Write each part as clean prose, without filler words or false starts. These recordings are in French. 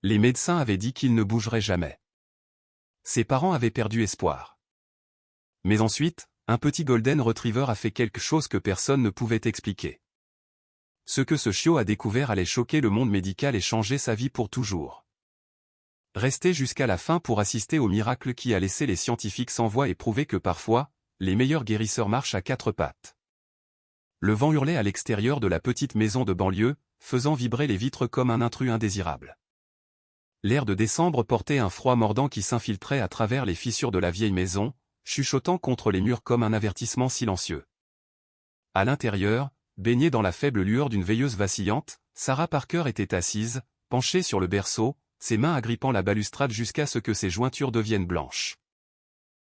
Les médecins avaient dit qu'il ne bougerait jamais. Ses parents avaient perdu espoir. Mais ensuite, un petit Golden Retriever a fait quelque chose que personne ne pouvait expliquer. Ce que ce chiot a découvert allait choquer le monde médical et changer sa vie pour toujours. Rester jusqu'à la fin pour assister au miracle qui a laissé les scientifiques sans voix et prouver que parfois, les meilleurs guérisseurs marchent à quatre pattes. Le vent hurlait à l'extérieur de la petite maison de banlieue, faisant vibrer les vitres comme un intrus indésirable. L'air de décembre portait un froid mordant qui s'infiltrait à travers les fissures de la vieille maison, chuchotant contre les murs comme un avertissement silencieux. À l'intérieur, baignée dans la faible lueur d'une veilleuse vacillante, Sarah Parker était assise, penchée sur le berceau, ses mains agrippant la balustrade jusqu'à ce que ses jointures deviennent blanches.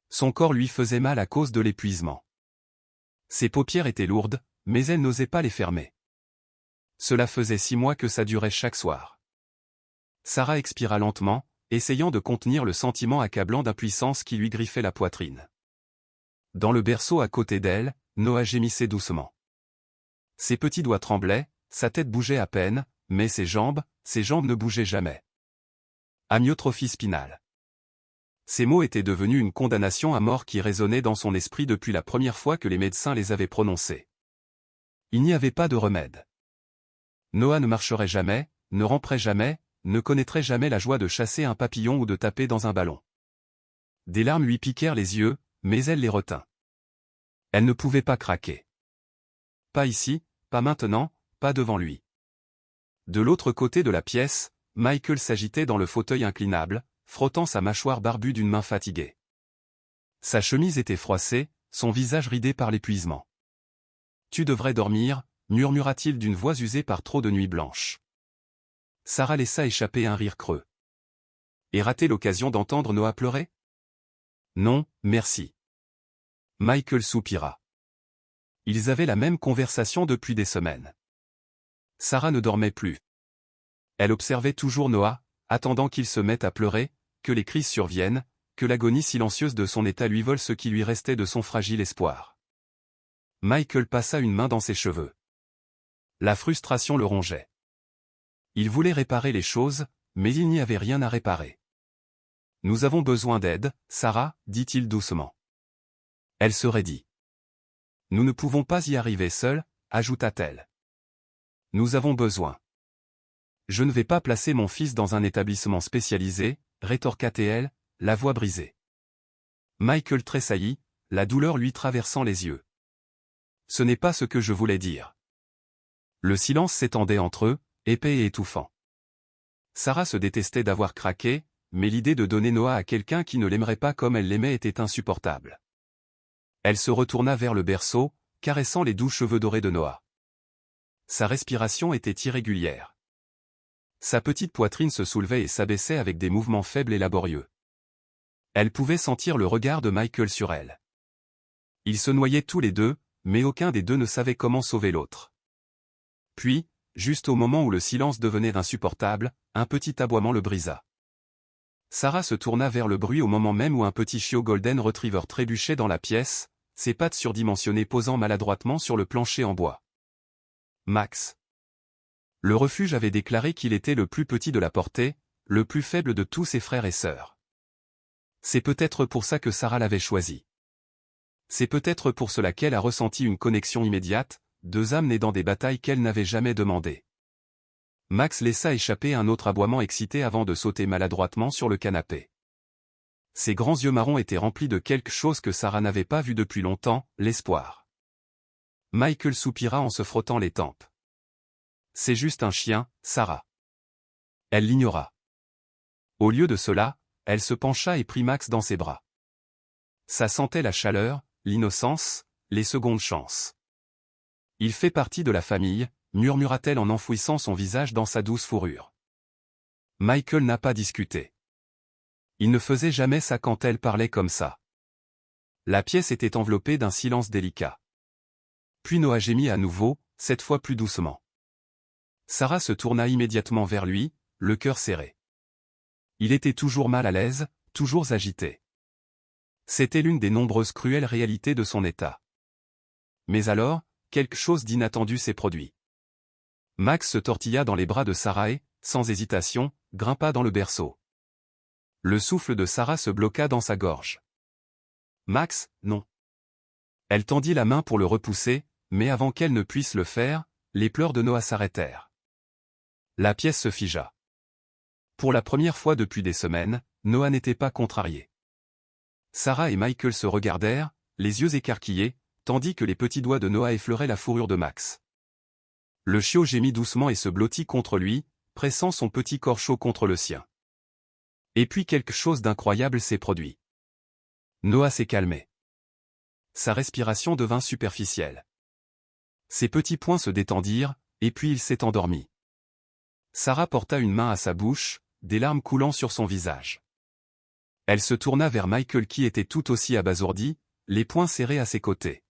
Son corps lui faisait mal à cause de l'épuisement. Ses paupières étaient lourdes, mais elle n'osait pas les fermer. Cela faisait 6 mois que ça durait chaque soir. Sarah expira lentement, essayant de contenir le sentiment accablant d'impuissance qui lui griffait la poitrine. Dans le berceau à côté d'elle, Noah gémissait doucement. Ses petits doigts tremblaient, sa tête bougeait à peine, mais ses jambes ne bougeaient jamais. Amyotrophie spinale. Ces mots étaient devenus une condamnation à mort qui résonnait dans son esprit depuis la première fois que les médecins les avaient prononcés. Il n'y avait pas de remède. Noah ne marcherait jamais, ne ramperait jamais, ne connaîtrait jamais la joie de chasser un papillon ou de taper dans un ballon. Des larmes lui piquèrent les yeux, mais elle les retint. Elle ne pouvait pas craquer. Pas ici, pas maintenant, pas devant lui. De l'autre côté de la pièce, Michael s'agitait dans le fauteuil inclinable, frottant sa mâchoire barbue d'une main fatiguée. Sa chemise était froissée, son visage ridé par l'épuisement. « Tu devrais dormir », murmura-t-il d'une voix usée par trop de nuits blanches. Sarah laissa échapper un rire creux. Et rater l'occasion d'entendre Noah pleurer ? Non, merci. Michael soupira. Ils avaient la même conversation depuis des semaines. Sarah ne dormait plus. Elle observait toujours Noah, attendant qu'il se mette à pleurer, que les crises surviennent, que l'agonie silencieuse de son état lui vole ce qui lui restait de son fragile espoir. Michael passa une main dans ses cheveux. La frustration le rongeait. Il voulait réparer les choses, mais il n'y avait rien à réparer. « Nous avons besoin d'aide, Sarah, dit-il doucement. Elle se raidit. « Nous ne pouvons pas y arriver seuls, ajouta-t-elle. Nous avons besoin. Je ne vais pas placer mon fils dans un établissement spécialisé, rétorqua-t-elle, la voix brisée. Michael tressaillit, la douleur lui traversant les yeux. Ce n'est pas ce que je voulais dire. Le silence s'étendait entre eux, épais et étouffant. Sarah se détestait d'avoir craqué, mais l'idée de donner Noah à quelqu'un qui ne l'aimerait pas comme elle l'aimait était insupportable. Elle se retourna vers le berceau, caressant les doux cheveux dorés de Noah. Sa respiration était irrégulière. Sa petite poitrine se soulevait et s'abaissait avec des mouvements faibles et laborieux. Elle pouvait sentir le regard de Michael sur elle. Ils se noyaient tous les deux, mais aucun des deux ne savait comment sauver l'autre. Puis, juste au moment où le silence devenait insupportable, un petit aboiement le brisa. Sarah se tourna vers le bruit au moment même où un petit chiot Golden Retriever trébuchait dans la pièce, ses pattes surdimensionnées posant maladroitement sur le plancher en bois. Max. Le refuge avait déclaré qu'il était le plus petit de la portée, le plus faible de tous ses frères et sœurs. C'est peut-être pour ça que Sarah l'avait choisi. C'est peut-être pour cela qu'elle a ressenti une connexion immédiate, deux âmes nées dans des batailles qu'elle n'avait jamais demandées. Max laissa échapper un autre aboiement excité avant de sauter maladroitement sur le canapé. Ses grands yeux marrons étaient remplis de quelque chose que Sarah n'avait pas vu depuis longtemps, l'espoir. Michael soupira en se frottant les tempes. C'est juste un chien, Sarah. Elle l'ignora. Au lieu de cela, elle se pencha et prit Max dans ses bras. Ça sentait la chaleur, l'innocence, les secondes chances. Il fait partie de la famille, murmura-t-elle en enfouissant son visage dans sa douce fourrure. Michael n'a pas discuté. Il ne faisait jamais ça quand elle parlait comme ça. La pièce était enveloppée d'un silence délicat. Puis Noah gémit à nouveau, cette fois plus doucement. Sarah se tourna immédiatement vers lui, le cœur serré. Il était toujours mal à l'aise, toujours agité. C'était l'une des nombreuses cruelles réalités de son état. Mais alors, quelque chose d'inattendu s'est produit. Max se tortilla dans les bras de Sarah et, sans hésitation, grimpa dans le berceau. Le souffle de Sarah se bloqua dans sa gorge. Max, non. Elle tendit la main pour le repousser, mais avant qu'elle ne puisse le faire, les pleurs de Noah s'arrêtèrent. La pièce se figea. Pour la première fois depuis des semaines, Noah n'était pas contrarié. Sarah et Michael se regardèrent, les yeux écarquillés, tandis que les petits doigts de Noah effleuraient la fourrure de Max. Le chiot gémit doucement et se blottit contre lui, pressant son petit corps chaud contre le sien. Et puis quelque chose d'incroyable s'est produit. Noah s'est calmé. Sa respiration devint superficielle. Ses petits poings se détendirent, et puis il s'est endormi. Sarah porta une main à sa bouche, des larmes coulant sur son visage. Elle se tourna vers Michael qui était tout aussi abasourdi, les poings serrés à ses côtés.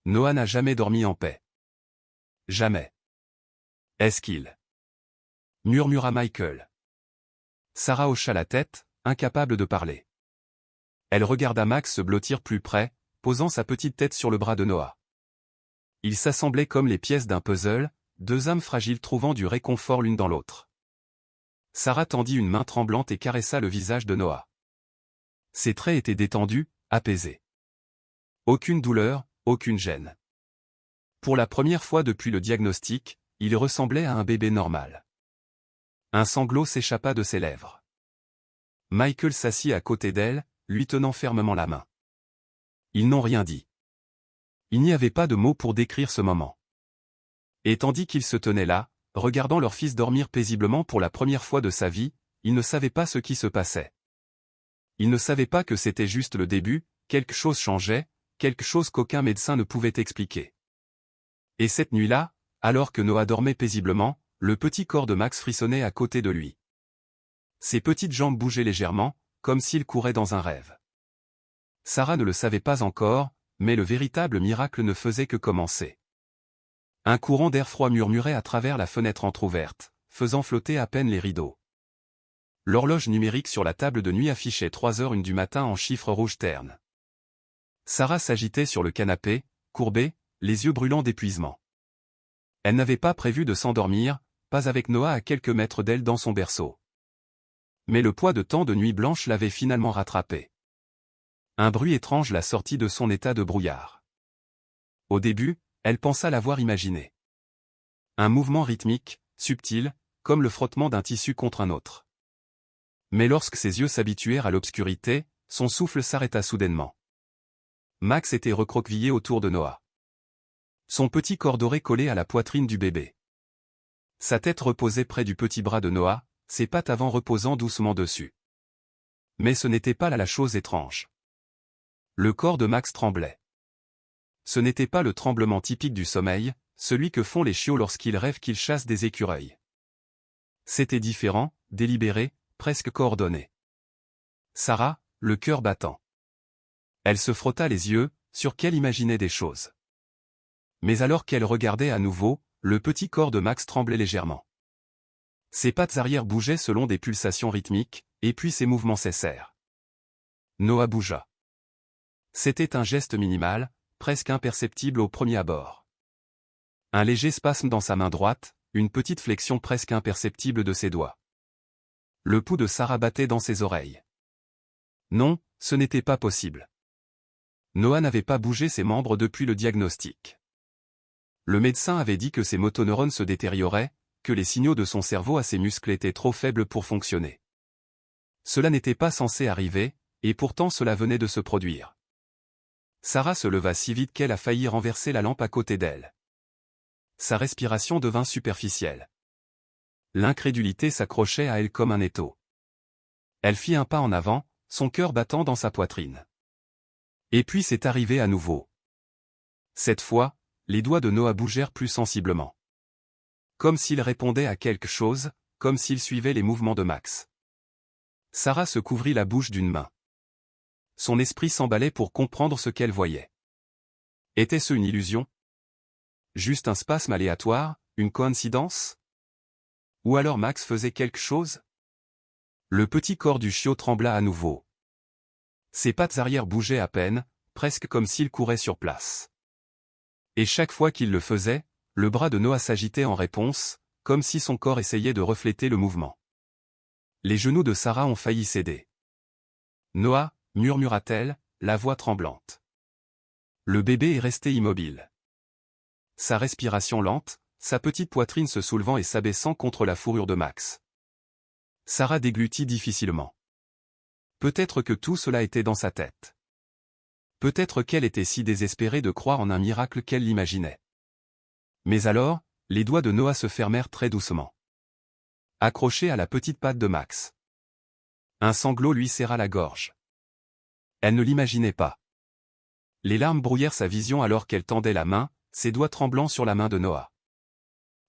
Noah n'a jamais dormi en paix. Jamais. Est-ce qu'il... murmura Michael. Sarah hocha la tête, incapable de parler. Elle regarda Max se blottir plus près, posant sa petite tête sur le bras de Noah. Ils s'assemblaient comme les pièces d'un puzzle, deux âmes fragiles trouvant du réconfort l'une dans l'autre. Sarah tendit une main tremblante et caressa le visage de Noah. Ses traits étaient détendus, apaisés. Aucune douleur, aucune gêne. Pour la première fois depuis le diagnostic, il ressemblait à un bébé normal. Un sanglot s'échappa de ses lèvres. Michael s'assit à côté d'elle, lui tenant fermement la main. Ils n'ont rien dit. Il n'y avait pas de mots pour décrire ce moment. Et tandis qu'ils se tenaient là, regardant leur fils dormir paisiblement pour la première fois de sa vie, ils ne savaient pas ce qui se passait. Ils ne savaient pas que c'était juste le début, quelque chose changeait, quelque chose qu'aucun médecin ne pouvait expliquer. Et cette nuit-là, alors que Noah dormait paisiblement, le petit corps de Max frissonnait à côté de lui. Ses petites jambes bougeaient légèrement, comme s'il courait dans un rêve. Sarah ne le savait pas encore, mais le véritable miracle ne faisait que commencer. Un courant d'air froid murmurait à travers la fenêtre entr'ouverte, faisant flotter à peine les rideaux. L'horloge numérique sur la table de nuit affichait 3h01 du matin en chiffres rouges ternes. Sarah s'agitait sur le canapé, courbée, les yeux brûlants d'épuisement. Elle n'avait pas prévu de s'endormir, pas avec Noah à quelques mètres d'elle dans son berceau. Mais le poids de tant de nuits blanches l'avait finalement rattrapée. Un bruit étrange la sortit de son état de brouillard. Au début, elle pensa l'avoir imaginé. Un mouvement rythmique, subtil, comme le frottement d'un tissu contre un autre. Mais lorsque ses yeux s'habituèrent à l'obscurité, son souffle s'arrêta soudainement. Max était recroquevillé autour de Noah. Son petit corps doré collé à la poitrine du bébé. Sa tête reposait près du petit bras de Noah, ses pattes avant reposant doucement dessus. Mais ce n'était pas là la chose étrange. Le corps de Max tremblait. Ce n'était pas le tremblement typique du sommeil, celui que font les chiots lorsqu'ils rêvent qu'ils chassent des écureuils. C'était différent, délibéré, presque coordonné. Sarah, le cœur battant. Elle se frotta les yeux, sur qu'elle imaginait des choses. Mais alors qu'elle regardait à nouveau, le petit corps de Max tremblait légèrement. Ses pattes arrière bougeaient selon des pulsations rythmiques, et puis ses mouvements cessèrent. Noah bougea. C'était un geste minimal, presque imperceptible au premier abord. Un léger spasme dans sa main droite, une petite flexion presque imperceptible de ses doigts. Le pouls de Sarah battait dans ses oreilles. Non, ce n'était pas possible. Noah n'avait pas bougé ses membres depuis le diagnostic. Le médecin avait dit que ses motoneurones se détérioraient, que les signaux de son cerveau à ses muscles étaient trop faibles pour fonctionner. Cela n'était pas censé arriver, et pourtant cela venait de se produire. Sarah se leva si vite qu'elle a failli renverser la lampe à côté d'elle. Sa respiration devint superficielle. L'incrédulité s'accrochait à elle comme un étau. Elle fit un pas en avant, son cœur battant dans sa poitrine. Et puis c'est arrivé à nouveau. Cette fois, les doigts de Noah bougèrent plus sensiblement. Comme s'il répondait à quelque chose, comme s'il suivait les mouvements de Max. Sarah se couvrit la bouche d'une main. Son esprit s'emballait pour comprendre ce qu'elle voyait. Était-ce une illusion? Juste un spasme aléatoire, une coïncidence? Ou alors Max faisait quelque chose? Le petit corps du chiot trembla à nouveau. Ses pattes arrière bougeaient à peine, presque comme s'il courait sur place. Et chaque fois qu'il le faisait, le bras de Noah s'agitait en réponse, comme si son corps essayait de refléter le mouvement. Les genoux de Sarah ont failli céder. « Noah » murmura-t-elle, la voix tremblante. Le bébé est resté immobile. Sa respiration lente, sa petite poitrine se soulevant et s'abaissant contre la fourrure de Max. Sarah déglutit difficilement. Peut-être que tout cela était dans sa tête. Peut-être qu'elle était si désespérée de croire en un miracle qu'elle l'imaginait. Mais alors, les doigts de Noah se fermèrent très doucement. Accrochés à la petite patte de Max. Un sanglot lui serra la gorge. Elle ne l'imaginait pas. Les larmes brouillèrent sa vision alors qu'elle tendait la main, ses doigts tremblants sur la main de Noah.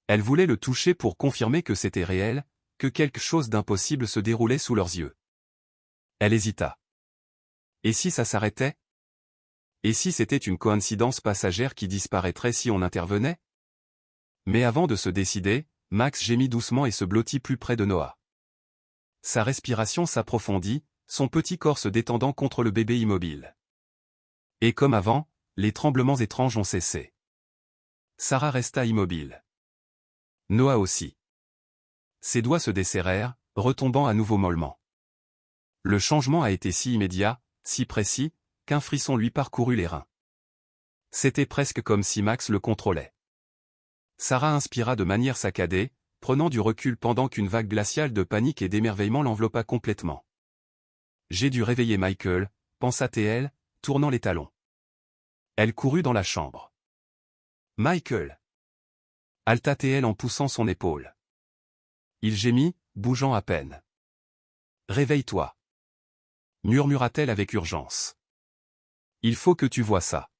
Elle voulait le toucher pour confirmer que c'était réel, que quelque chose d'impossible se déroulait sous leurs yeux. Elle hésita. Et si ça s'arrêtait? Et si c'était une coïncidence passagère qui disparaîtrait si on intervenait? Mais avant de se décider, Max gémit doucement et se blottit plus près de Noah. Sa respiration s'approfondit, son petit corps se détendant contre le bébé immobile. Et comme avant, les tremblements étranges ont cessé. Sarah resta immobile. Noah aussi. Ses doigts se desserrèrent, retombant à nouveau mollement. Le changement a été si immédiat, si précis, qu'un frisson lui parcourut les reins. C'était presque comme si Max le contrôlait. Sarah inspira de manière saccadée, prenant du recul pendant qu'une vague glaciale de panique et d'émerveillement l'enveloppa complètement. J'ai dû réveiller Michael, pensa-t-elle, tournant les talons. Elle courut dans la chambre. Michael! Halta-t-elle en poussant son épaule. Il gémit, bougeant à peine. Réveille-toi! Murmura-t-elle avec urgence. Il faut que tu vois ça.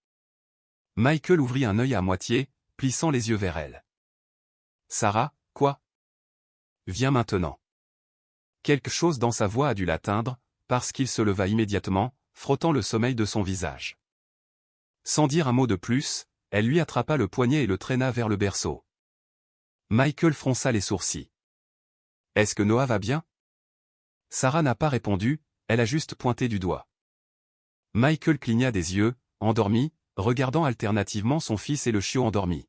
Michael ouvrit un œil à moitié, plissant les yeux vers elle. Sarah, quoi? Viens maintenant. Quelque chose dans sa voix a dû l'atteindre, parce qu'il se leva immédiatement, frottant le sommeil de son visage. Sans dire un mot de plus, elle lui attrapa le poignet et le traîna vers le berceau. Michael fronça les sourcils. Est-ce que Noah va bien? Sarah n'a pas répondu, elle a juste pointé du doigt. Michael cligna des yeux, endormi, regardant alternativement son fils et le chiot endormi.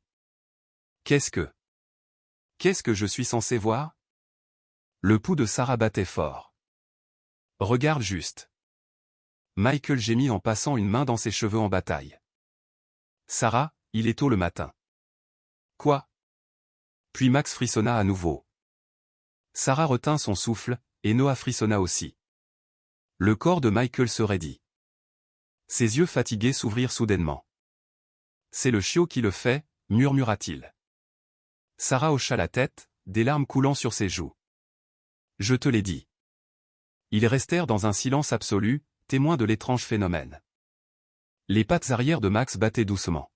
Qu'est-ce que je suis censé voir? Le pouls de Sarah battait fort. Regarde juste. Michael gémit en passant une main dans ses cheveux en bataille. Sarah, il est tôt le matin. Quoi? Puis Max frissonna à nouveau. Sarah retint son souffle, et Noah frissonna aussi. Le corps de Michael se raidit. Ses yeux fatigués s'ouvrirent soudainement. C'est le chiot qui le fait, murmura-t-il. Sarah hocha la tête, des larmes coulant sur ses joues. Je te l'ai dit. Ils restèrent dans un silence absolu, témoins de l'étrange phénomène. Les pattes arrière de Max battaient doucement.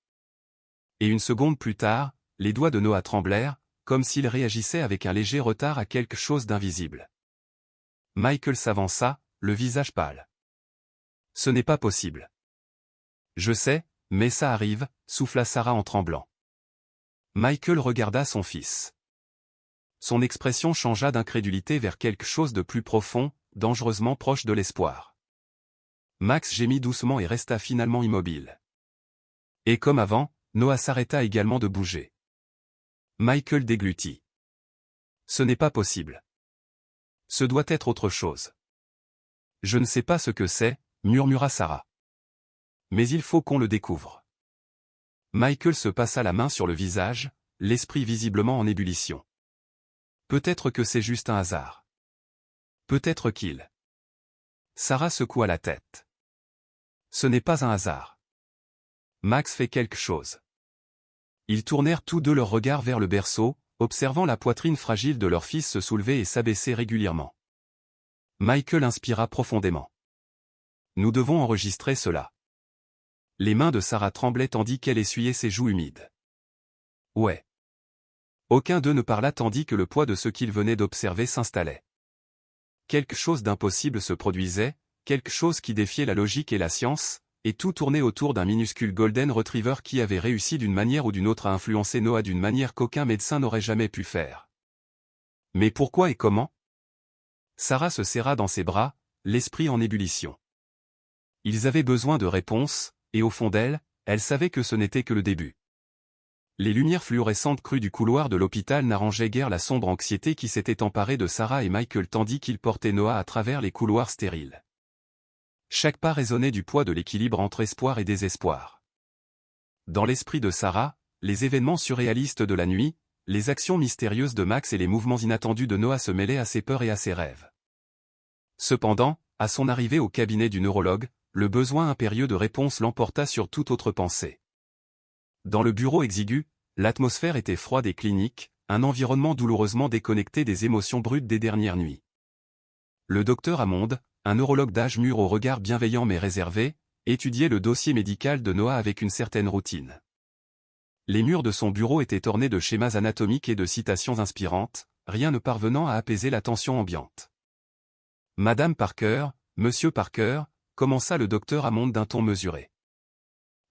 Et une seconde plus tard, les doigts de Noah tremblèrent, comme s'il réagissait avec un léger retard à quelque chose d'invisible. Michael s'avança, le visage pâle. Ce n'est pas possible. Je sais, mais ça arrive, souffla Sarah en tremblant. Michael regarda son fils. Son expression changea d'incrédulité vers quelque chose de plus profond, dangereusement proche de l'espoir. Max gémit doucement et resta finalement immobile. Et comme avant, Noah s'arrêta également de bouger. Michael déglutit. Ce n'est pas possible. Ce doit être autre chose. Je ne sais pas ce que c'est, murmura Sarah. Mais il faut qu'on le découvre. Michael se passa la main sur le visage, l'esprit visiblement en ébullition. Peut-être que c'est juste un hasard. Peut-être qu'il... Sarah secoua la tête. Ce n'est pas un hasard. Max fait quelque chose. Ils tournèrent tous deux leurs regards vers le berceau, observant la poitrine fragile de leur fils se soulever et s'abaisser régulièrement. Michael inspira profondément. Nous devons enregistrer cela. Les mains de Sarah tremblaient tandis qu'elle essuyait ses joues humides. Ouais. Aucun d'eux ne parla tandis que le poids de ce qu'ils venaient d'observer s'installait. Quelque chose d'impossible se produisait, quelque chose qui défiait la logique et la science, et tout tournait autour d'un minuscule Golden Retriever qui avait réussi d'une manière ou d'une autre à influencer Noah d'une manière qu'aucun médecin n'aurait jamais pu faire. Mais pourquoi et comment? Sarah se serra dans ses bras, l'esprit en ébullition. Ils avaient besoin de réponses, et au fond d'elle, elle savait que ce n'était que le début. Les lumières fluorescentes crues du couloir de l'hôpital n'arrangeaient guère la sombre anxiété qui s'était emparée de Sarah et Michael tandis qu'ils portaient Noah à travers les couloirs stériles. Chaque pas résonnait du poids de l'équilibre entre espoir et désespoir. Dans l'esprit de Sarah, les événements surréalistes de la nuit, les actions mystérieuses de Max et les mouvements inattendus de Noah se mêlaient à ses peurs et à ses rêves. Cependant, à son arrivée au cabinet du neurologue, le besoin impérieux de réponse l'emporta sur toute autre pensée. Dans le bureau exigu, l'atmosphère était froide et clinique, un environnement douloureusement déconnecté des émotions brutes des dernières nuits. Le docteur Hammond, un neurologue d'âge mûr au regard bienveillant mais réservé, étudiait le dossier médical de Noah avec une certaine routine. Les murs de son bureau étaient ornés de schémas anatomiques et de citations inspirantes, rien ne parvenant à apaiser la tension ambiante. « Madame Parker, Monsieur Parker », commença le docteur Hammond d'un ton mesuré.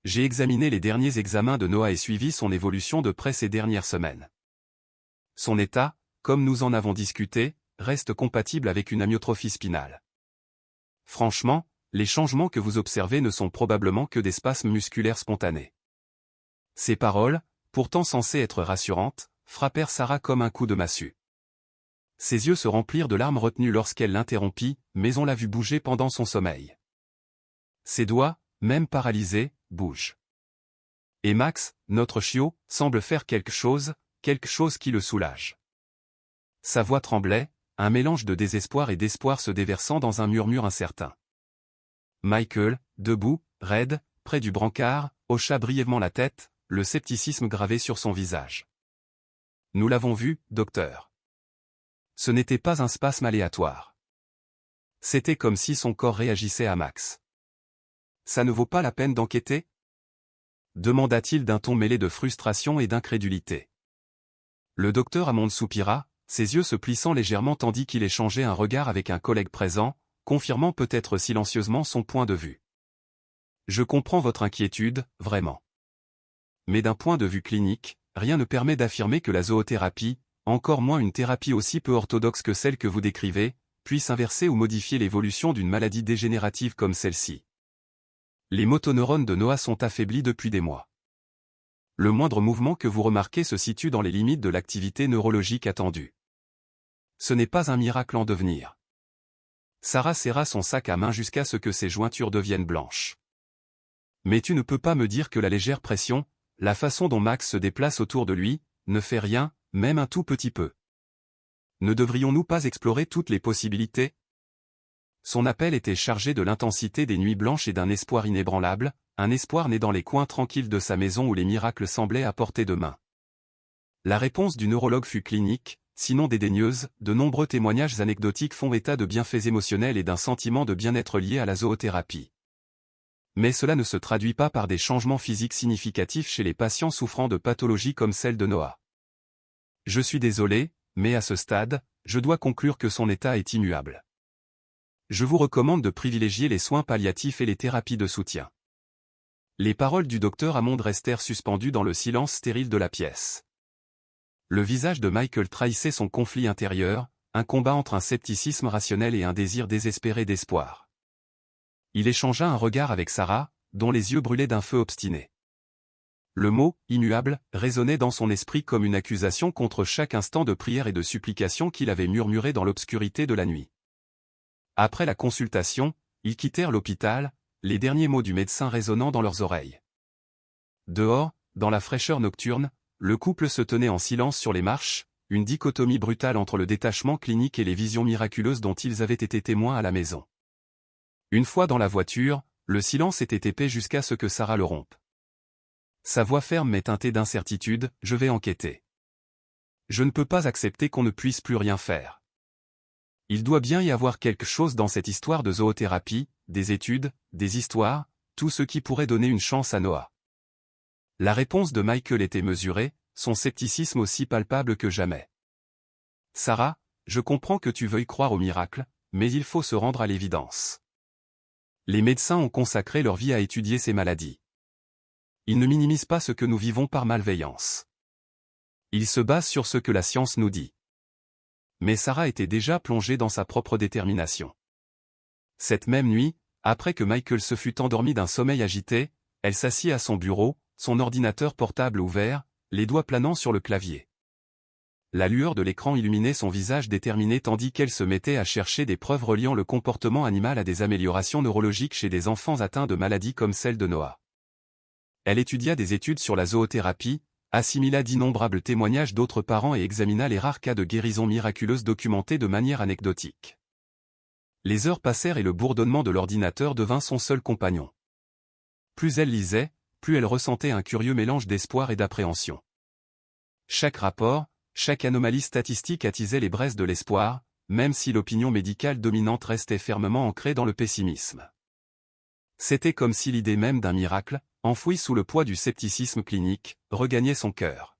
J'ai examiné les derniers examens de Noah et suivi son évolution de près ces dernières semaines. Son état, comme nous en avons discuté, reste compatible avec une amyotrophie spinale. Franchement, les changements que vous observez ne sont probablement que des spasmes musculaires spontanés. Ces paroles, pourtant censées être rassurantes, frappèrent Sarah comme un coup de massue. Ses yeux se remplirent de larmes retenues lorsqu'elle l'interrompit, mais on l'a vu bouger pendant son sommeil. Ses doigts, même paralysés, bougent. Et Max, notre chiot, semble faire quelque chose qui le soulage. Sa voix tremblait, un mélange de désespoir et d'espoir se déversant dans un murmure incertain. Michael, debout, raide, près du brancard, hocha brièvement la tête, le scepticisme gravé sur son visage. Nous l'avons vu, docteur. Ce n'était pas un spasme aléatoire. C'était comme si son corps réagissait à Max. Ça ne vaut pas la peine d'enquêter ? Demanda-t-il d'un ton mêlé de frustration et d'incrédulité. Le docteur Hammond soupira, ses yeux se plissant légèrement tandis qu'il échangeait un regard avec un collègue présent, confirmant peut-être silencieusement son point de vue. Je comprends votre inquiétude, vraiment. Mais d'un point de vue clinique, rien ne permet d'affirmer que la zoothérapie, encore moins une thérapie aussi peu orthodoxe que celle que vous décrivez, puisse inverser ou modifier l'évolution d'une maladie dégénérative comme celle-ci. Les motoneurones de Noah sont affaiblis depuis des mois. Le moindre mouvement que vous remarquez se situe dans les limites de l'activité neurologique attendue. Ce n'est pas un miracle en devenir. Sarah serra son sac à main jusqu'à ce que ses jointures deviennent blanches. Mais tu ne peux pas me dire que la légère pression, la façon dont Max se déplace autour de lui, ne fait rien, même un tout petit peu. Ne devrions-nous pas explorer toutes les possibilités ? Son appel était chargé de l'intensité des nuits blanches et d'un espoir inébranlable, un espoir né dans les coins tranquilles de sa maison où les miracles semblaient à portée de main. La réponse du neurologue fut clinique, sinon dédaigneuse, de nombreux témoignages anecdotiques font état de bienfaits émotionnels et d'un sentiment de bien-être lié à la zoothérapie. Mais cela ne se traduit pas par des changements physiques significatifs chez les patients souffrant de pathologies comme celle de Noah. Je suis désolé, mais à ce stade, je dois conclure que son état est immuable. Je vous recommande de privilégier les soins palliatifs et les thérapies de soutien. Les paroles du docteur Hammond restèrent suspendues dans le silence stérile de la pièce. Le visage de Michael trahissait son conflit intérieur, un combat entre un scepticisme rationnel et un désir désespéré d'espoir. Il échangea un regard avec Sarah, dont les yeux brûlaient d'un feu obstiné. Le mot « immuable » résonnait dans son esprit comme une accusation contre chaque instant de prière et de supplication qu'il avait murmuré dans l'obscurité de la nuit. Après la consultation, ils quittèrent l'hôpital, les derniers mots du médecin résonnant dans leurs oreilles. Dehors, dans la fraîcheur nocturne, le couple se tenait en silence sur les marches, une dichotomie brutale entre le détachement clinique et les visions miraculeuses dont ils avaient été témoins à la maison. Une fois dans la voiture, le silence était épais jusqu'à ce que Sarah le rompe. Sa voix ferme mais teintée d'incertitude, « Je vais enquêter. Je ne peux pas accepter qu'on ne puisse plus rien faire. Il doit bien y avoir quelque chose dans cette histoire de zoothérapie, des études, des histoires, tout ce qui pourrait donner une chance à Noah. » La réponse de Michael était mesurée, son scepticisme aussi palpable que jamais. « Sarah, je comprends que tu veuilles croire au miracle, mais il faut se rendre à l'évidence. Les médecins ont consacré leur vie à étudier ces maladies. Ils ne minimisent pas ce que nous vivons par malveillance. Ils se basent sur ce que la science nous dit. » Mais Sarah était déjà plongée dans sa propre détermination. Cette même nuit, après que Michael se fut endormi d'un sommeil agité, elle s'assit à son bureau, son ordinateur portable ouvert, les doigts planant sur le clavier. La lueur de l'écran illuminait son visage déterminé tandis qu'elle se mettait à chercher des preuves reliant le comportement animal à des améliorations neurologiques chez des enfants atteints de maladies comme celle de Noah. Elle étudia des études sur la zoothérapie, assimila d'innombrables témoignages d'autres parents et examina les rares cas de guérison miraculeuse documentés de manière anecdotique. Les heures passèrent et le bourdonnement de l'ordinateur devint son seul compagnon. Plus elle lisait, plus elle ressentait un curieux mélange d'espoir et d'appréhension. Chaque rapport, chaque anomalie statistique attisait les braises de l'espoir, même si l'opinion médicale dominante restait fermement ancrée dans le pessimisme. C'était comme si l'idée même d'un miracle, enfouie sous le poids du scepticisme clinique, regagnait son cœur.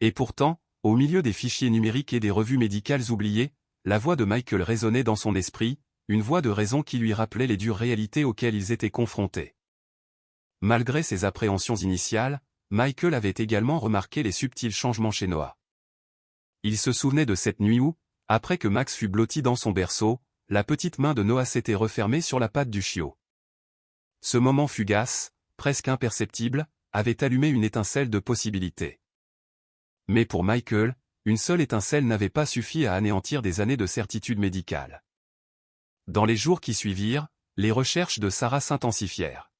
Et pourtant, au milieu des fichiers numériques et des revues médicales oubliées, la voix de Michael résonnait dans son esprit, une voix de raison qui lui rappelait les dures réalités auxquelles ils étaient confrontés. Malgré ses appréhensions initiales, Michael avait également remarqué les subtils changements chez Noah. Il se souvenait de cette nuit où, après que Max fut blotti dans son berceau, la petite main de Noah s'était refermée sur la patte du chiot. Ce moment fugace, presque imperceptible, avait allumé une étincelle de possibilité. Mais pour Michael, une seule étincelle n'avait pas suffi à anéantir des années de certitude médicale. Dans les jours qui suivirent, les recherches de Sarah s'intensifièrent.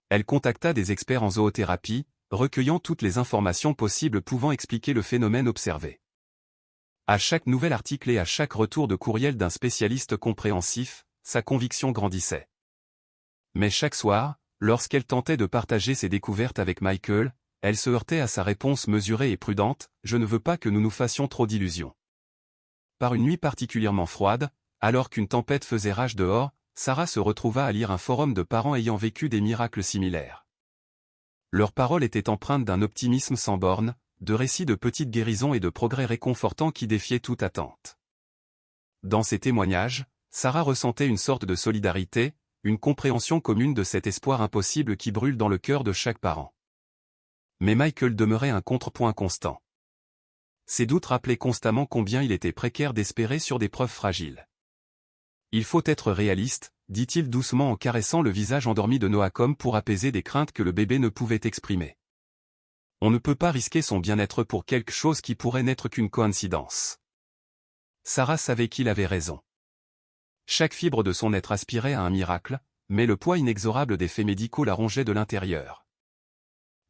Elle contacta des experts en zoothérapie, recueillant toutes les informations possibles pouvant expliquer le phénomène observé. À chaque nouvel article et à chaque retour de courriel d'un spécialiste compréhensif, sa conviction grandissait. Mais chaque soir, lorsqu'elle tentait de partager ses découvertes avec Michael, elle se heurtait à sa réponse mesurée et prudente, « Je ne veux pas que nous nous fassions trop d'illusions. » Par une nuit particulièrement froide, alors qu'une tempête faisait rage dehors, Sarah se retrouva à lire un forum de parents ayant vécu des miracles similaires. Leurs paroles étaient empreintes d'un optimisme sans bornes, de récits de petites guérisons et de progrès réconfortants qui défiaient toute attente. Dans ces témoignages, Sarah ressentait une sorte de solidarité, une compréhension commune de cet espoir impossible qui brûle dans le cœur de chaque parent. Mais Michael demeurait un contrepoint constant. Ses doutes rappelaient constamment combien il était précaire d'espérer sur des preuves fragiles. Il faut être réaliste, dit-il doucement en caressant le visage endormi de Noah comme pour apaiser des craintes que le bébé ne pouvait exprimer. On ne peut pas risquer son bien-être pour quelque chose qui pourrait n'être qu'une coïncidence. Sarah savait qu'il avait raison. Chaque fibre de son être aspirait à un miracle, mais le poids inexorable des faits médicaux la rongeait de l'intérieur.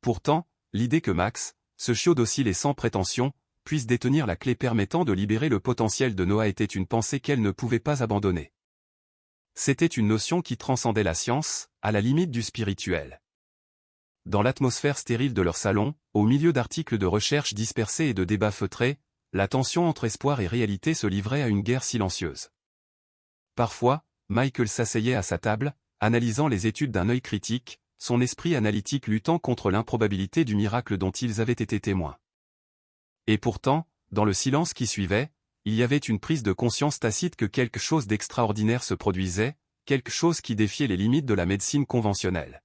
Pourtant, l'idée que Max, ce chiot docile et sans prétention, puisse détenir la clé permettant de libérer le potentiel de Noah était une pensée qu'elle ne pouvait pas abandonner. C'était une notion qui transcendait la science, à la limite du spirituel. Dans l'atmosphère stérile de leur salon, au milieu d'articles de recherche dispersés et de débats feutrés, la tension entre espoir et réalité se livrait à une guerre silencieuse. Parfois, Michael s'asseyait à sa table, analysant les études d'un œil critique, son esprit analytique luttant contre l'improbabilité du miracle dont ils avaient été témoins. Et pourtant, dans le silence qui suivait, il y avait une prise de conscience tacite que quelque chose d'extraordinaire se produisait, quelque chose qui défiait les limites de la médecine conventionnelle.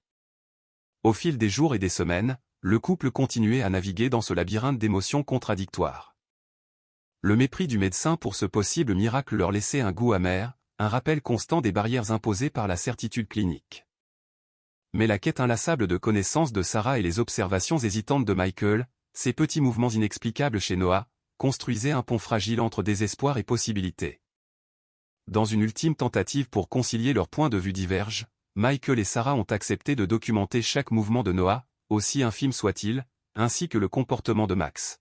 Au fil des jours et des semaines, le couple continuait à naviguer dans ce labyrinthe d'émotions contradictoires. Le mépris du médecin pour ce possible miracle leur laissait un goût amer, un rappel constant des barrières imposées par la certitude clinique. Mais la quête inlassable de connaissances de Sarah et les observations hésitantes de Michael, ces petits mouvements inexplicables chez Noah, construisaient un pont fragile entre désespoir et possibilité. Dans une ultime tentative pour concilier leurs points de vue divergents, Michael et Sarah ont accepté de documenter chaque mouvement de Noah, aussi infime soit-il, ainsi que le comportement de Max.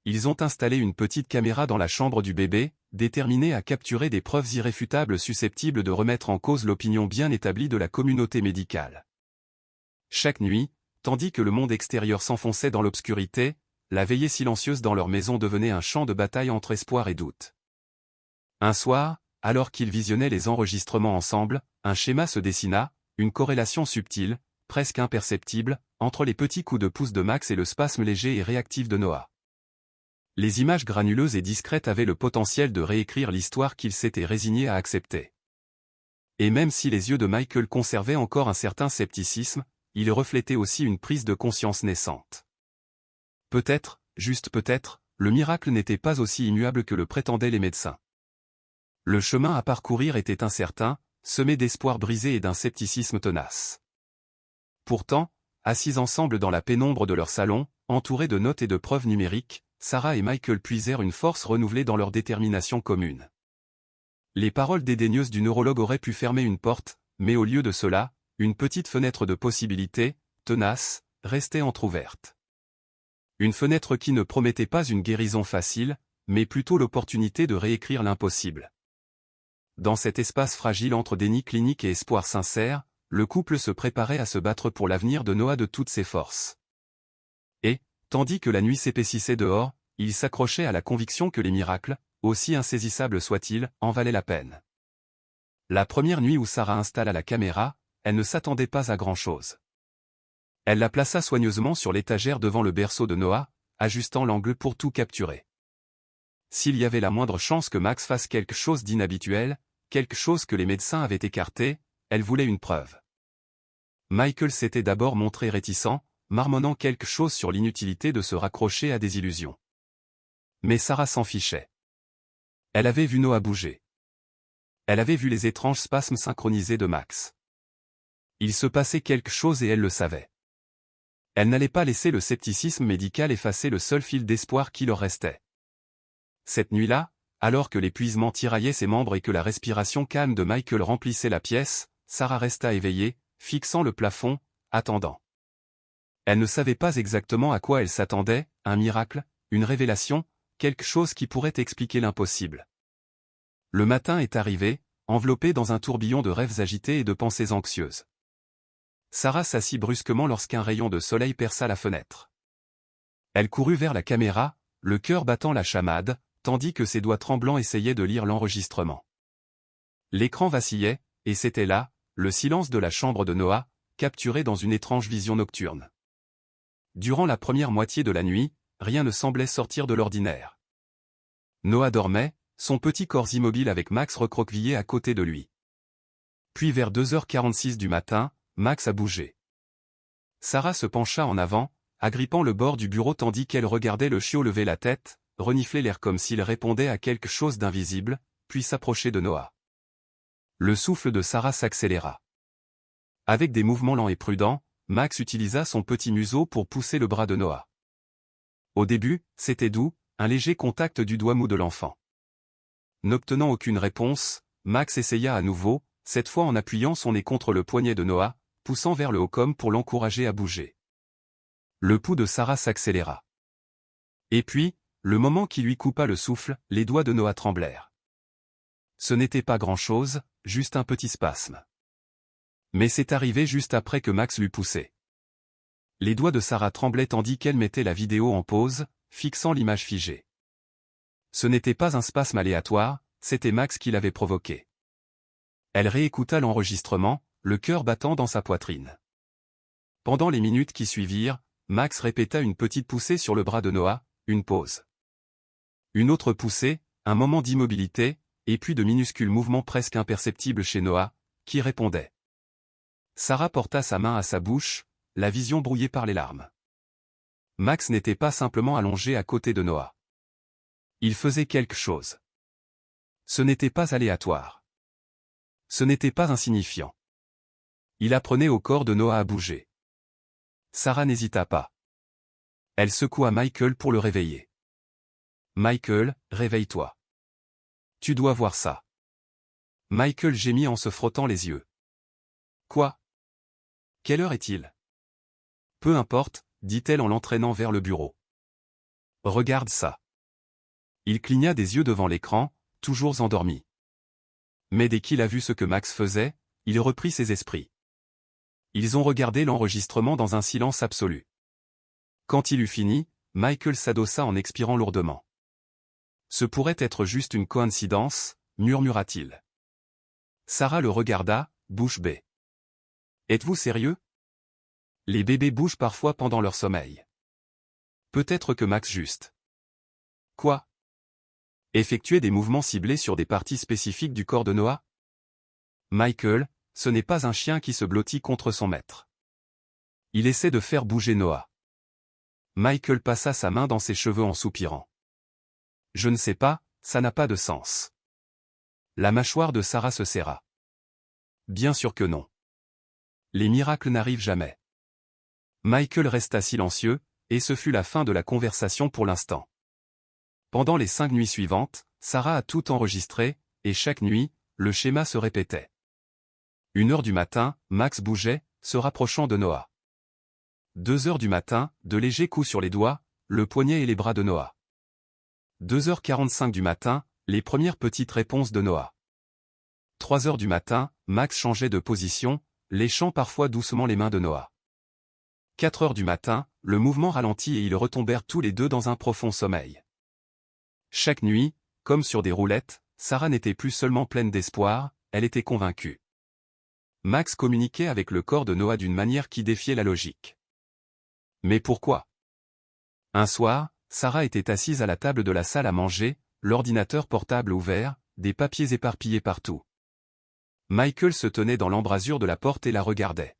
Ils ont installé une petite caméra dans la chambre du bébé, déterminée à capturer des preuves irréfutables susceptibles de remettre en cause l'opinion bien établie de la communauté médicale. Chaque nuit, tandis que le monde extérieur s'enfonçait dans l'obscurité, la veillée silencieuse dans leur maison devenait un champ de bataille entre espoir et doute. Un soir, alors qu'ils visionnaient les enregistrements ensemble, un schéma se dessina, une corrélation subtile, presque imperceptible, entre les petits coups de pouce de Max et le spasme léger et réactif de Noah. Les images granuleuses et discrètes avaient le potentiel de réécrire l'histoire qu'il s'était résigné à accepter. Et même si les yeux de Michael conservaient encore un certain scepticisme, ils reflétaient aussi une prise de conscience naissante. Peut-être, juste peut-être, le miracle n'était pas aussi immuable que le prétendaient les médecins. Le chemin à parcourir était incertain, semé d'espoirs brisés et d'un scepticisme tenace. Pourtant, assis ensemble dans la pénombre de leur salon, entourés de notes et de preuves numériques, Sarah et Michael puisèrent une force renouvelée dans leur détermination commune. Les paroles dédaigneuses du neurologue auraient pu fermer une porte, mais au lieu de cela, une petite fenêtre de possibilités, tenace, restait entr'ouverte. Une fenêtre qui ne promettait pas une guérison facile, mais plutôt l'opportunité de réécrire l'impossible. Dans cet espace fragile entre déni clinique et espoir sincère, le couple se préparait à se battre pour l'avenir de Noah de toutes ses forces. Et, tandis que la nuit s'épaississait dehors, il s'accrochait à la conviction que les miracles, aussi insaisissables soient-ils, en valaient la peine. La première nuit où Sarah installa la caméra, elle ne s'attendait pas à grand-chose. Elle la plaça soigneusement sur l'étagère devant le berceau de Noah, ajustant l'angle pour tout capturer. S'il y avait la moindre chance que Max fasse quelque chose d'inhabituel, quelque chose que les médecins avaient écarté, elle voulait une preuve. Michael s'était d'abord montré réticent, marmonnant quelque chose sur l'inutilité de se raccrocher à des illusions. Mais Sarah s'en fichait. Elle avait vu Noah bouger. Elle avait vu les étranges spasmes synchronisés de Max. Il se passait quelque chose et elle le savait. Elle n'allait pas laisser le scepticisme médical effacer le seul fil d'espoir qui leur restait. Cette nuit-là, alors que l'épuisement tiraillait ses membres et que la respiration calme de Michael remplissait la pièce, Sarah resta éveillée, fixant le plafond, attendant. Elle ne savait pas exactement à quoi elle s'attendait, un miracle, une révélation, quelque chose qui pourrait expliquer l'impossible. Le matin est arrivé, enveloppé dans un tourbillon de rêves agités et de pensées anxieuses. Sarah s'assit brusquement lorsqu'un rayon de soleil perça la fenêtre. Elle courut vers la caméra, le cœur battant la chamade, tandis que ses doigts tremblants essayaient de lire l'enregistrement. L'écran vacillait, et c'était là, le silence de la chambre de Noah, capturé dans une étrange vision nocturne. Durant la première moitié de la nuit, rien ne semblait sortir de l'ordinaire. Noah dormait, son petit corps immobile avec Max recroquevillé à côté de lui. Puis vers 2h46 du matin, Max a bougé. Sarah se pencha en avant, agrippant le bord du bureau tandis qu'elle regardait le chiot lever la tête, renifler l'air comme s'il répondait à quelque chose d'invisible, puis s'approcher de Noah. Le souffle de Sarah s'accéléra. Avec des mouvements lents et prudents, Max utilisa son petit museau pour pousser le bras de Noah. Au début, c'était doux, un léger contact du doigt mou de l'enfant. N'obtenant aucune réponse, Max essaya à nouveau, cette fois en appuyant son nez contre le poignet de Noah, poussant vers le haut comme pour l'encourager à bouger. Le pouls de Sarah s'accéléra. Et puis, le moment qui lui coupa le souffle, les doigts de Noah tremblèrent. Ce n'était pas grand-chose, juste un petit spasme. Mais c'est arrivé juste après que Max l'eut poussé. Les doigts de Sarah tremblaient tandis qu'elle mettait la vidéo en pause, fixant l'image figée. Ce n'était pas un spasme aléatoire, c'était Max qui l'avait provoqué. Elle réécouta l'enregistrement, le cœur battant dans sa poitrine. Pendant les minutes qui suivirent, Max répéta une petite poussée sur le bras de Noah, une pause. Une autre poussée, un moment d'immobilité, et puis de minuscules mouvements presque imperceptibles chez Noah, qui répondait. Sarah porta sa main à sa bouche, la vision brouillée par les larmes. Max n'était pas simplement allongé à côté de Noah. Il faisait quelque chose. Ce n'était pas aléatoire. Ce n'était pas insignifiant. Il apprenait au corps de Noah à bouger. Sarah n'hésita pas. Elle secoua Michael pour le réveiller. Michael, réveille-toi. Tu dois voir ça. Michael gémit en se frottant les yeux. Quoi? Quelle heure est-il? Peu importe, dit-elle en l'entraînant vers le bureau. Regarde ça. Il cligna des yeux devant l'écran, toujours endormi. Mais dès qu'il a vu ce que Max faisait, il reprit ses esprits. Ils ont regardé l'enregistrement dans un silence absolu. Quand il eut fini, Michael s'adossa en expirant lourdement. Ce pourrait être juste une coïncidence, murmura-t-il. Sarah le regarda, bouche bée. Êtes-vous sérieux? Les bébés bougent parfois pendant leur sommeil. Peut-être que Max juste. Quoi? Effectuer des mouvements ciblés sur des parties spécifiques du corps de Noah? Michael, ce n'est pas un chien qui se blottit contre son maître. Il essaie de faire bouger Noah. Michael passa sa main dans ses cheveux en soupirant. Je ne sais pas, ça n'a pas de sens. La mâchoire de Sarah se serra. Bien sûr que non. Les miracles n'arrivent jamais. Michael resta silencieux, et ce fut la fin de la conversation pour l'instant. Pendant les 5 nuits suivantes, Sarah a tout enregistré, et chaque nuit, le schéma se répétait. 1h du matin, Max bougeait, se rapprochant de Noah. 2h du matin, de légers coups sur les doigts, le poignet et les bras de Noah. 2h45 du matin, les premières petites réponses de Noah. 3h du matin, Max changeait de position, léchant parfois doucement les mains de Noah. 4h du matin, le mouvement ralentit et ils retombèrent tous les deux dans un profond sommeil. Chaque nuit, comme sur des roulettes, Sarah n'était plus seulement pleine d'espoir, elle était convaincue. Max communiquait avec le corps de Noah d'une manière qui défiait la logique. Mais pourquoi? Un soir, Sarah était assise à la table de la salle à manger, l'ordinateur portable ouvert, des papiers éparpillés partout. Michael se tenait dans l'embrasure de la porte et la regardait.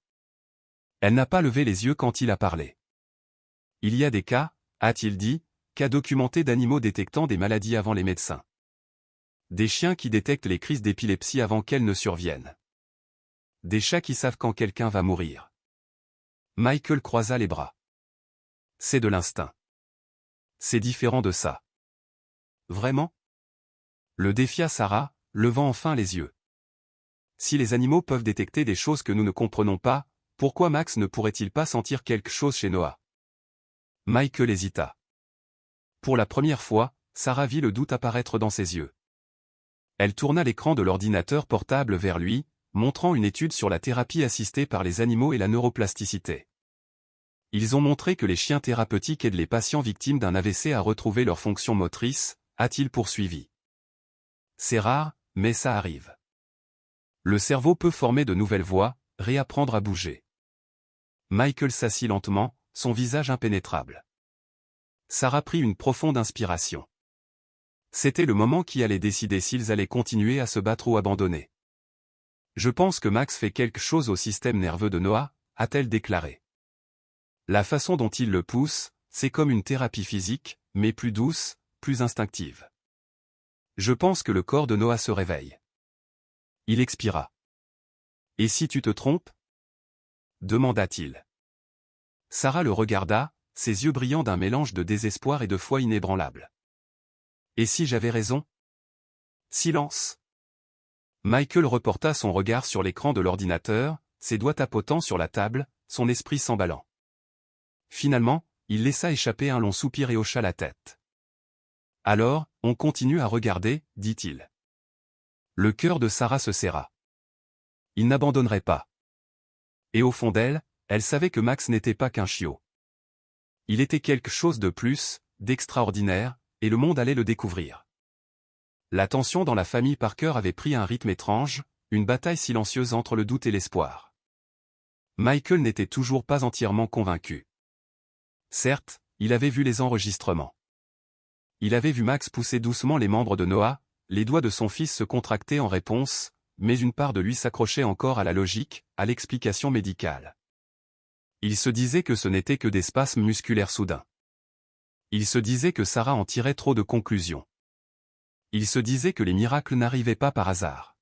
Elle n'a pas levé les yeux quand il a parlé. Il y a des cas, a-t-il dit, cas documentés d'animaux détectant des maladies avant les médecins. Des chiens qui détectent les crises d'épilepsie avant qu'elles ne surviennent. Des chats qui savent quand quelqu'un va mourir. Michael croisa les bras. C'est de l'instinct. C'est différent de ça. Vraiment? Le défia Sarah, levant enfin les yeux. Si les animaux peuvent détecter des choses que nous ne comprenons pas, pourquoi Max ne pourrait-il pas sentir quelque chose chez Noah? Michael hésita. Pour la première fois, Sarah vit le doute apparaître dans ses yeux. Elle tourna l'écran de l'ordinateur portable vers lui, montrant une étude sur la thérapie assistée par les animaux et la neuroplasticité. Ils ont montré que les chiens thérapeutiques aident les patients victimes d'un AVC à retrouver leur fonction motrice, a-t-il poursuivi. C'est rare, mais ça arrive. Le cerveau peut former de nouvelles voies, réapprendre à bouger. Michael s'assit lentement, son visage impénétrable. Sarah prit une profonde inspiration. C'était le moment qui allait décider s'ils allaient continuer à se battre ou abandonner. Je pense que Max fait quelque chose au système nerveux de Noah, a-t-elle déclaré. La façon dont il le pousse, c'est comme une thérapie physique, mais plus douce, plus instinctive. Je pense que le corps de Noah se réveille. Il expira. Et si tu te trompes? Demanda-t-il. Sarah le regarda, ses yeux brillant d'un mélange de désespoir et de foi inébranlable. Et si j'avais raison? Silence. Michael reporta son regard sur l'écran de l'ordinateur, ses doigts tapotant sur la table, son esprit s'emballant. Finalement, il laissa échapper un long soupir et hocha la tête. Alors, on continue à regarder, dit-il. Le cœur de Sarah se serra. Il n'abandonnerait pas. Et au fond d'elle, elle savait que Max n'était pas qu'un chiot. Il était quelque chose de plus, d'extraordinaire, et le monde allait le découvrir. La tension dans la famille Parker avait pris un rythme étrange, une bataille silencieuse entre le doute et l'espoir. Michael n'était toujours pas entièrement convaincu. Certes, il avait vu les enregistrements. Il avait vu Max pousser doucement les membres de Noah, les doigts de son fils se contractaient en réponse, mais une part de lui s'accrochait encore à la logique, à l'explication médicale. Il se disait que ce n'était que des spasmes musculaires soudains. Il se disait que Sarah en tirait trop de conclusions. Il se disait que les miracles n'arrivaient pas par hasard.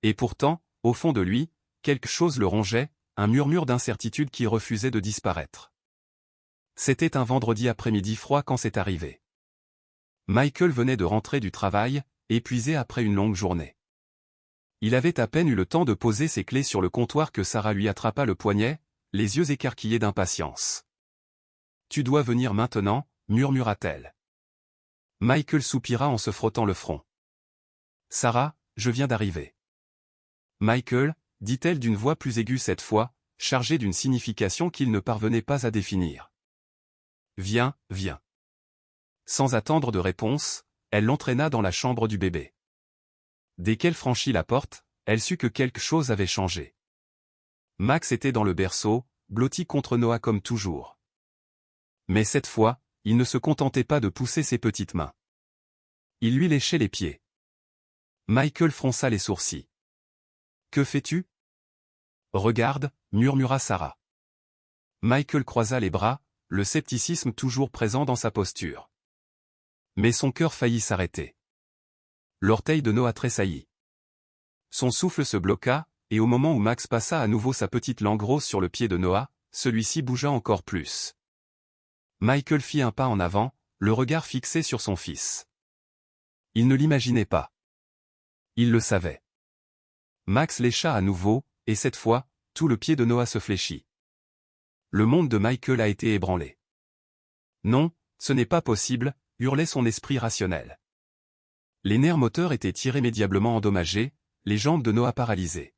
Et pourtant, au fond de lui, quelque chose le rongeait, un murmure d'incertitude qui refusait de disparaître. C'était un vendredi après-midi froid quand c'est arrivé. Michael venait de rentrer du travail, épuisé après une longue journée. Il avait à peine eu le temps de poser ses clés sur le comptoir que Sarah lui attrapa le poignet, les yeux écarquillés d'impatience. « Tu dois venir maintenant » murmura-t-elle. Michael soupira en se frottant le front. « Sarah, je viens d'arriver. » Michael, dit-elle d'une voix plus aiguë cette fois, chargée d'une signification qu'il ne parvenait pas à définir. « Viens, viens. » Sans attendre de réponse, elle l'entraîna dans la chambre du bébé. Dès qu'elle franchit la porte, elle sut que quelque chose avait changé. Max était dans le berceau, blotti contre Noah comme toujours. Mais cette fois, il ne se contentait pas de pousser ses petites mains. Il lui léchait les pieds. Michael fronça les sourcils. « Que fais-tu ? » « Regarde, » murmura Sarah. Michael croisa les bras, le scepticisme toujours présent dans sa posture. Mais son cœur faillit s'arrêter. L'orteil de Noah tressaillit. Son souffle se bloqua, et au moment où Max passa à nouveau sa petite langue rose sur le pied de Noah, celui-ci bougea encore plus. Michael fit un pas en avant, le regard fixé sur son fils. Il ne l'imaginait pas. Il le savait. Max lécha à nouveau, et cette fois, tout le pied de Noah se fléchit. Le monde de Michael a été ébranlé. Non, ce n'est pas possible, hurlait son esprit rationnel. Les nerfs moteurs étaient irrémédiablement endommagés, les jambes de Noah paralysées.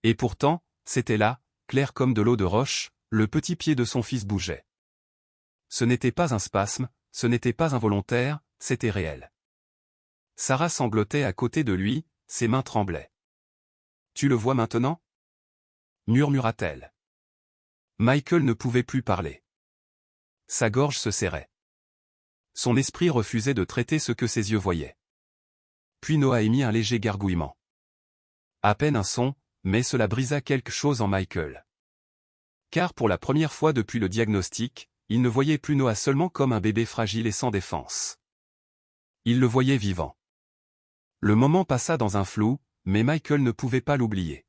Et pourtant, c'était là, clair comme de l'eau de roche, le petit pied de son fils bougeait. Ce n'était pas un spasme, ce n'était pas involontaire, c'était réel. Sarah sanglotait à côté de lui, ses mains tremblaient. « Tu le vois maintenant » murmura-t-elle. Michael ne pouvait plus parler. Sa gorge se serrait. Son esprit refusait de traiter ce que ses yeux voyaient. Puis Noah émit un léger gargouillement. À peine un son, mais cela brisa quelque chose en Michael. Car pour la première fois depuis le diagnostic, il ne voyait plus Noah seulement comme un bébé fragile et sans défense. Il le voyait vivant. Le moment passa dans un flou, mais Michael ne pouvait pas l'oublier.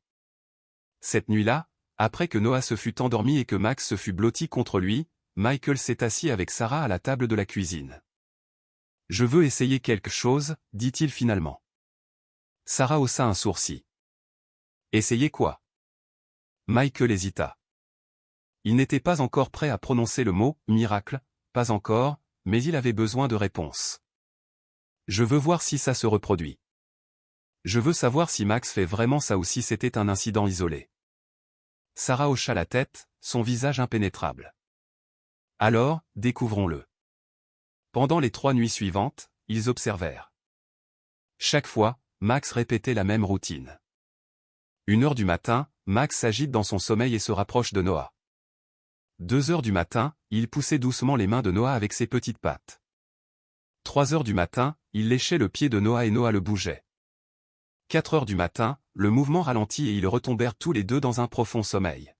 Cette nuit-là, après que Noah se fut endormi et que Max se fut blotti contre lui, Michael s'est assis avec Sarah à la table de la cuisine. « Je veux essayer quelque chose, dit-il finalement. Sarah haussa un sourcil. « Essayer quoi » Michael hésita. Il n'était pas encore prêt à prononcer le mot « miracle », pas encore, mais il avait besoin de réponses. « Je veux voir si ça se reproduit. Je veux savoir si Max fait vraiment ça ou si c'était un incident isolé. » Sarah hocha la tête, son visage impénétrable. « Alors, découvrons-le. » Pendant les 3 nuits suivantes, ils observèrent. Chaque fois, Max répétait la même routine. 1h du matin, Max s'agite dans son sommeil et se rapproche de Noah. 2h du matin, il poussait doucement les mains de Noah avec ses petites pattes. 3h du matin, il léchait le pied de Noah et Noah le bougeait. 4h du matin, le mouvement ralentit et ils retombèrent tous les deux dans un profond sommeil.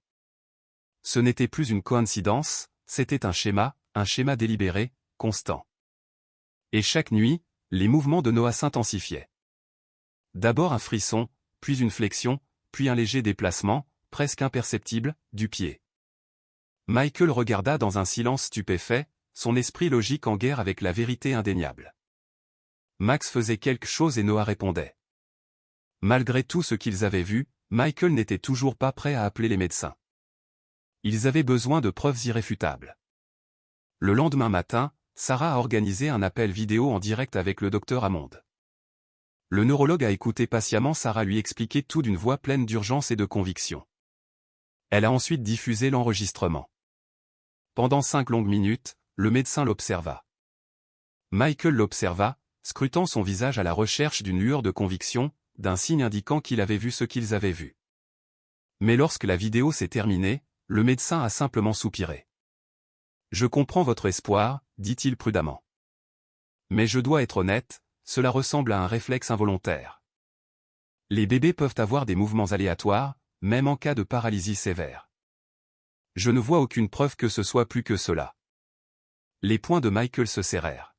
Ce n'était plus une coïncidence, c'était un schéma délibéré, constant. Et chaque nuit, les mouvements de Noah s'intensifiaient. D'abord un frisson, puis une flexion, puis un léger déplacement, presque imperceptible, du pied. Michael regarda dans un silence stupéfait, son esprit logique en guerre avec la vérité indéniable. Max faisait quelque chose et Noah répondait. Malgré tout ce qu'ils avaient vu, Michael n'était toujours pas prêt à appeler les médecins. Ils avaient besoin de preuves irréfutables. Le lendemain matin, Sarah a organisé un appel vidéo en direct avec le docteur Hammond. Le neurologue a écouté patiemment Sarah lui expliquer tout d'une voix pleine d'urgence et de conviction. Elle a ensuite diffusé l'enregistrement. Pendant 5 longues minutes, le médecin l'observa. Michael l'observa, scrutant son visage à la recherche d'une lueur de conviction, d'un signe indiquant qu'il avait vu ce qu'ils avaient vu. Mais lorsque la vidéo s'est terminée, le médecin a simplement soupiré. « Je comprends votre espoir, dit-il prudemment. Mais je dois être honnête, cela ressemble à un réflexe involontaire. Les bébés peuvent avoir des mouvements aléatoires, même en cas de paralysie sévère. Je ne vois aucune preuve que ce soit plus que cela. » Les poings de Michael se serrèrent.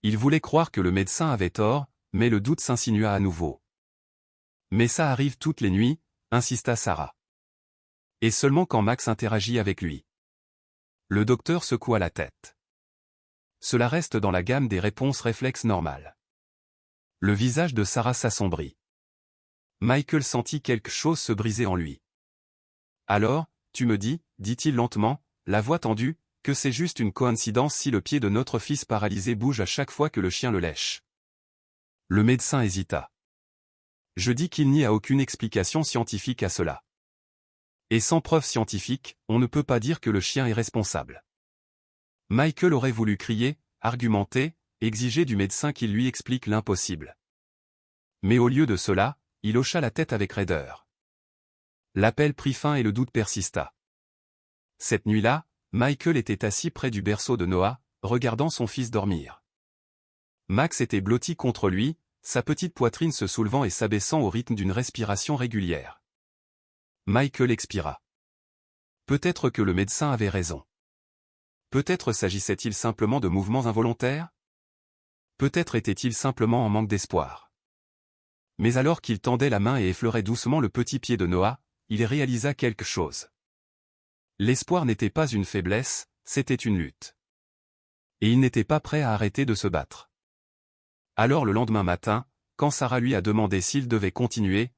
Il voulait croire que le médecin avait tort, mais le doute s'insinua à nouveau. « Mais ça arrive toutes les nuits, » insista Sarah. « Et seulement quand Max interagit avec lui. » Le docteur secoua la tête. Cela reste dans la gamme des réponses réflexes normales. Le visage de Sarah s'assombrit. Michael sentit quelque chose se briser en lui. « Alors, tu me dis, dit-il lentement, la voix tendue, que c'est juste une coïncidence si le pied de notre fils paralysé bouge à chaque fois que le chien le lèche. » Le médecin hésita. « Je dis qu'il n'y a aucune explication scientifique à cela. Et sans preuve scientifique, on ne peut pas dire que le chien est responsable. » Michael aurait voulu crier, argumenter, exiger du médecin qu'il lui explique l'impossible. Mais au lieu de cela, il hocha la tête avec raideur. L'appel prit fin et le doute persista. Cette nuit-là, Michael était assis près du berceau de Noah, regardant son fils dormir. Max était blotti contre lui, sa petite poitrine se soulevant et s'abaissant au rythme d'une respiration régulière. Michael expira. Peut-être que le médecin avait raison. Peut-être s'agissait-il simplement de mouvements involontaires? Peut-être était-il simplement en manque d'espoir. Mais alors qu'il tendait la main et effleurait doucement le petit pied de Noah, il réalisa quelque chose. L'espoir n'était pas une faiblesse, c'était une lutte. Et il n'était pas prêt à arrêter de se battre. Alors le lendemain matin, quand Sarah lui a demandé s'il devait continuer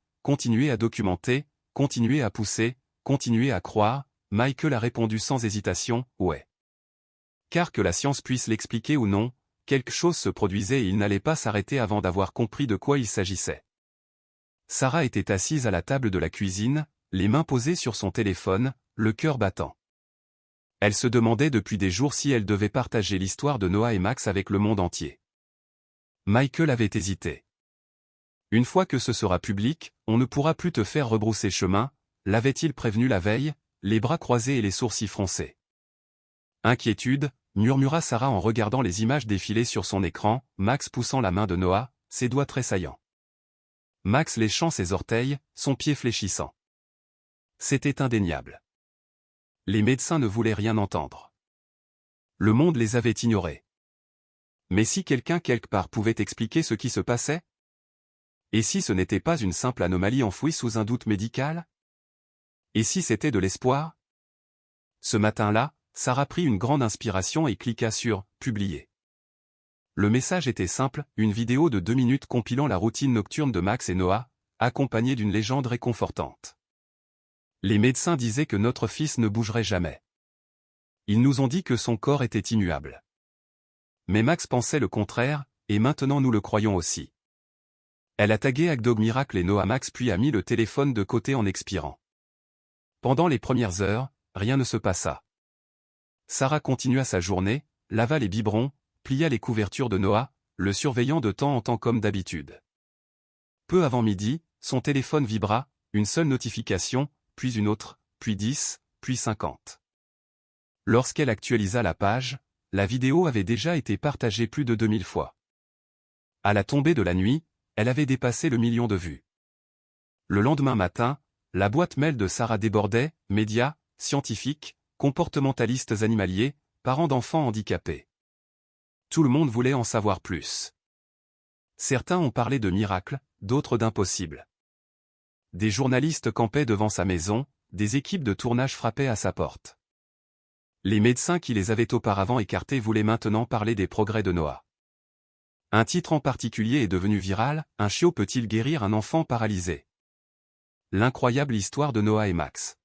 à documenter, continuer à pousser, continuer à croire, Michael a répondu sans hésitation, ouais. Car que la science puisse l'expliquer ou non, quelque chose se produisait et il n'allait pas s'arrêter avant d'avoir compris de quoi il s'agissait. Sarah était assise à la table de la cuisine, les mains posées sur son téléphone, le cœur battant. Elle se demandait depuis des jours si elle devait partager l'histoire de Noah et Max avec le monde entier. Michael avait hésité. Une fois que ce sera public, on ne pourra plus te faire rebrousser chemin, l'avait-il prévenu la veille, les bras croisés et les sourcils froncés. Inquiétude, murmura Sarah en regardant les images défiler sur son écran, Max poussant la main de Noah, ses doigts tressaillants. Max léchant ses orteils, son pied fléchissant. C'était indéniable. Les médecins ne voulaient rien entendre. Le monde les avait ignorés. Mais si quelqu'un quelque part pouvait expliquer ce qui se passait? Et si ce n'était pas une simple anomalie enfouie sous un doute médical? Et si c'était de l'espoir? Ce matin-là, Sarah prit une grande inspiration et cliqua sur « Publier ». Le message était simple, une vidéo de 2 minutes compilant la routine nocturne de Max et Noah, accompagnée d'une légende réconfortante. Les médecins disaient que notre fils ne bougerait jamais. Ils nous ont dit que son corps était immuable. Mais Max pensait le contraire, et maintenant nous le croyons aussi. Elle a tagué Hackdog Miracle et Noah Max puis a mis le téléphone de côté en expirant. Pendant les premières heures, rien ne se passa. Sarah continua sa journée, lava les biberons, plia les couvertures de Noah, le surveillant de temps en temps comme d'habitude. Peu avant midi, son téléphone vibra, une seule notification, puis une autre, puis 10, puis 50. Lorsqu'elle actualisa la page, la vidéo avait déjà été partagée plus de 2000 fois. À la tombée de la nuit, elle avait dépassé le 1 million de vues. Le lendemain matin, la boîte mail de Sarah débordait, médias, scientifiques, comportementalistes animaliers, parents d'enfants handicapés. Tout le monde voulait en savoir plus. Certains ont parlé de miracles, d'autres d'impossibles. Des journalistes campaient devant sa maison, des équipes de tournage frappaient à sa porte. Les médecins qui les avaient auparavant écartés voulaient maintenant parler des progrès de Noah. Un titre en particulier est devenu viral, un chiot peut-il guérir un enfant paralysé? L'incroyable histoire de Noah et Max.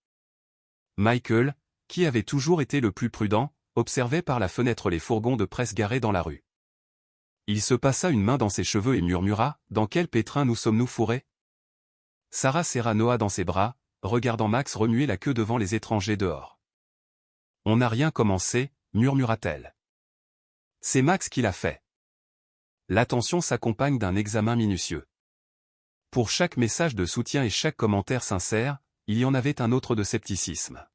Michael, qui avait toujours été le plus prudent, observait par la fenêtre les fourgons de presse garés dans la rue. Il se passa une main dans ses cheveux et murmura, « Dans quel pétrin nous sommes-nous fourrés ?» Sarah serra Noah dans ses bras, regardant Max remuer la queue devant les étrangers dehors. « On n'a rien commencé, murmura-t-elle. C'est Max qui l'a fait. » L'attention s'accompagne d'un examen minutieux. Pour chaque message de soutien et chaque commentaire sincère, il y en avait un autre de scepticisme.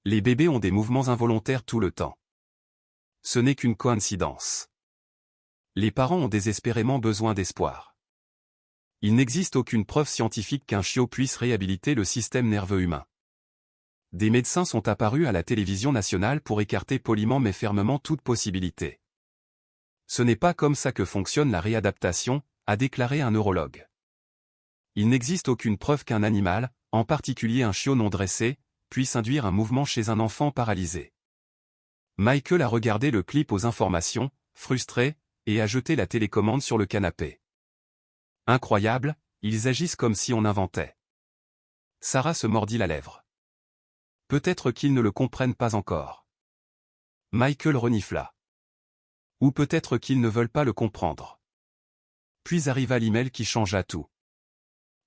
Les bébés ont des mouvements involontaires tout le temps. Ce n'est qu'une coïncidence. Les parents ont désespérément besoin d'espoir. Il n'existe aucune preuve scientifique qu'un chiot puisse réhabiliter le système nerveux humain. Des médecins sont apparus à la télévision nationale pour écarter poliment mais fermement toute possibilité. Ce n'est pas comme ça que fonctionne la réadaptation, a déclaré un neurologue. Il n'existe aucune preuve qu'un animal, en particulier un chiot non dressé, puisse induire un mouvement chez un enfant paralysé. Michael a regardé le clip aux informations, frustré, et a jeté la télécommande sur le canapé. Incroyable, ils agissent comme si on inventait. Sarah se mordit la lèvre. Peut-être qu'ils ne le comprennent pas encore. Michael renifla. Ou peut-être qu'ils ne veulent pas le comprendre. Puis arriva l'email qui changea tout.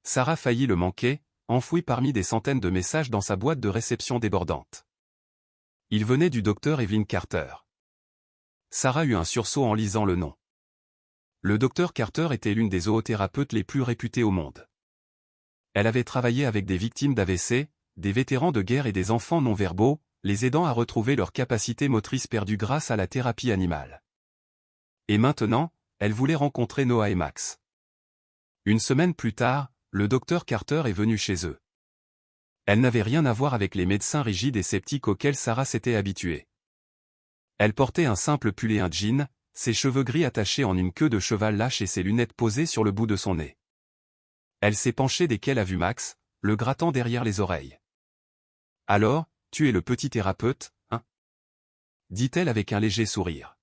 Sarah faillit le manquer, enfoui parmi des centaines de messages dans sa boîte de réception débordante. Il venait du docteur Evelyn Carter. Sarah eut un sursaut en lisant le nom. Le docteur Carter était l'une des zoothérapeutes les plus réputées au monde. Elle avait travaillé avec des victimes d'AVC, des vétérans de guerre et des enfants non-verbaux, les aidant à retrouver leur capacité motrice perdue grâce à la thérapie animale. Et maintenant, elle voulait rencontrer Noah et Max. Une semaine plus tard, le docteur Carter est venu chez eux. Elle n'avait rien à voir avec les médecins rigides et sceptiques auxquels Sarah s'était habituée. Elle portait un simple pull et un jean, ses cheveux gris attachés en une queue de cheval lâche et ses lunettes posées sur le bout de son nez. Elle s'est penchée dès qu'elle a vu Max, le grattant derrière les oreilles. « Alors, tu es le petit thérapeute, hein? Dit-elle avec un léger sourire.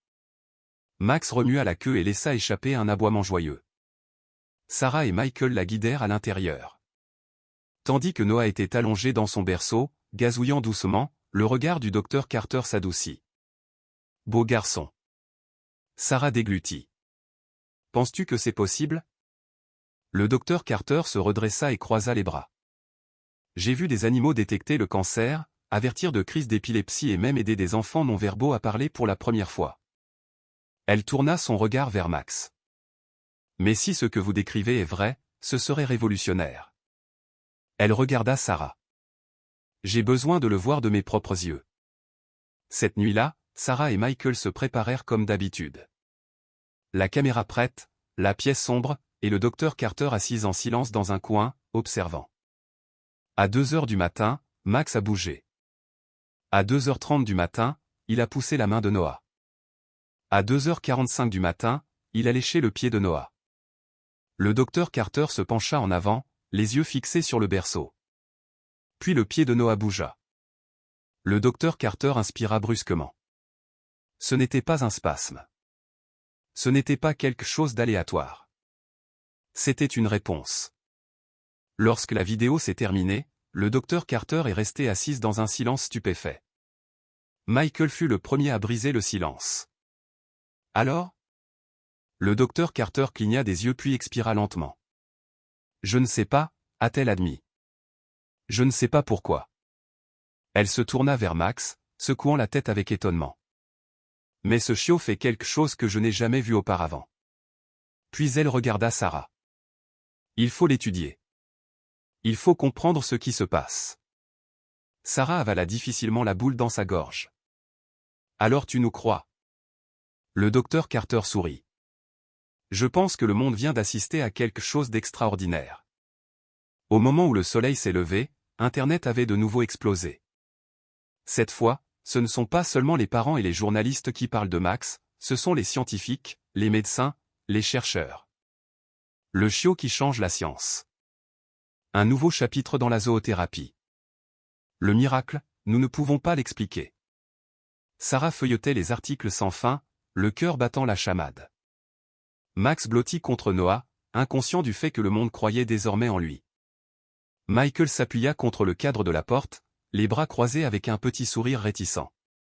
Max remua la queue et laissa échapper un aboiement joyeux. Sarah et Michael la guidèrent à l'intérieur. Tandis que Noah était allongé dans son berceau, gazouillant doucement, le regard du docteur Carter s'adoucit. Beau garçon. Sarah déglutit. Penses-tu que c'est possible? Le docteur Carter se redressa et croisa les bras. J'ai vu des animaux détecter le cancer, avertir de crises d'épilepsie et même aider des enfants non-verbaux à parler pour la première fois. Elle tourna son regard vers Max. Mais si ce que vous décrivez est vrai, ce serait révolutionnaire. Elle regarda Sarah. J'ai besoin de le voir de mes propres yeux. Cette nuit-là, Sarah et Michael se préparèrent comme d'habitude. La caméra prête, la pièce sombre, et le docteur Carter assis en silence dans un coin, observant. À 2h du matin, Max a bougé. À 2h30 du matin, il a poussé la main de Noah. À 2h45 du matin, il a léché le pied de Noah. Le docteur Carter se pencha en avant, les yeux fixés sur le berceau. Puis le pied de Noah bougea. Le docteur Carter inspira brusquement. Ce n'était pas un spasme. Ce n'était pas quelque chose d'aléatoire. C'était une réponse. Lorsque la vidéo s'est terminée, le docteur Carter est resté assis dans un silence stupéfait. Michael fut le premier à briser le silence. Alors? Le docteur Carter cligna des yeux puis expira lentement. Je ne sais pas, a-t-elle admis. Je ne sais pas pourquoi. Elle se tourna vers Max, secouant la tête avec étonnement. Mais ce chiot fait quelque chose que je n'ai jamais vu auparavant. Puis elle regarda Sarah. Il faut l'étudier. Il faut comprendre ce qui se passe. Sarah avala difficilement la boule dans sa gorge. Alors tu nous crois? Le docteur Carter sourit. Je pense que le monde vient d'assister à quelque chose d'extraordinaire. Au moment où le soleil s'est levé, Internet avait de nouveau explosé. Cette fois, ce ne sont pas seulement les parents et les journalistes qui parlent de Max, ce sont les scientifiques, les médecins, les chercheurs. Le chiot qui change la science. Un nouveau chapitre dans la zoothérapie. Le miracle, nous ne pouvons pas l'expliquer. Sarah feuilletait les articles sans fin, le cœur battant la chamade. Max blottit contre Noah, inconscient du fait que le monde croyait désormais en lui. Michael s'appuya contre le cadre de la porte, les bras croisés avec un petit sourire réticent.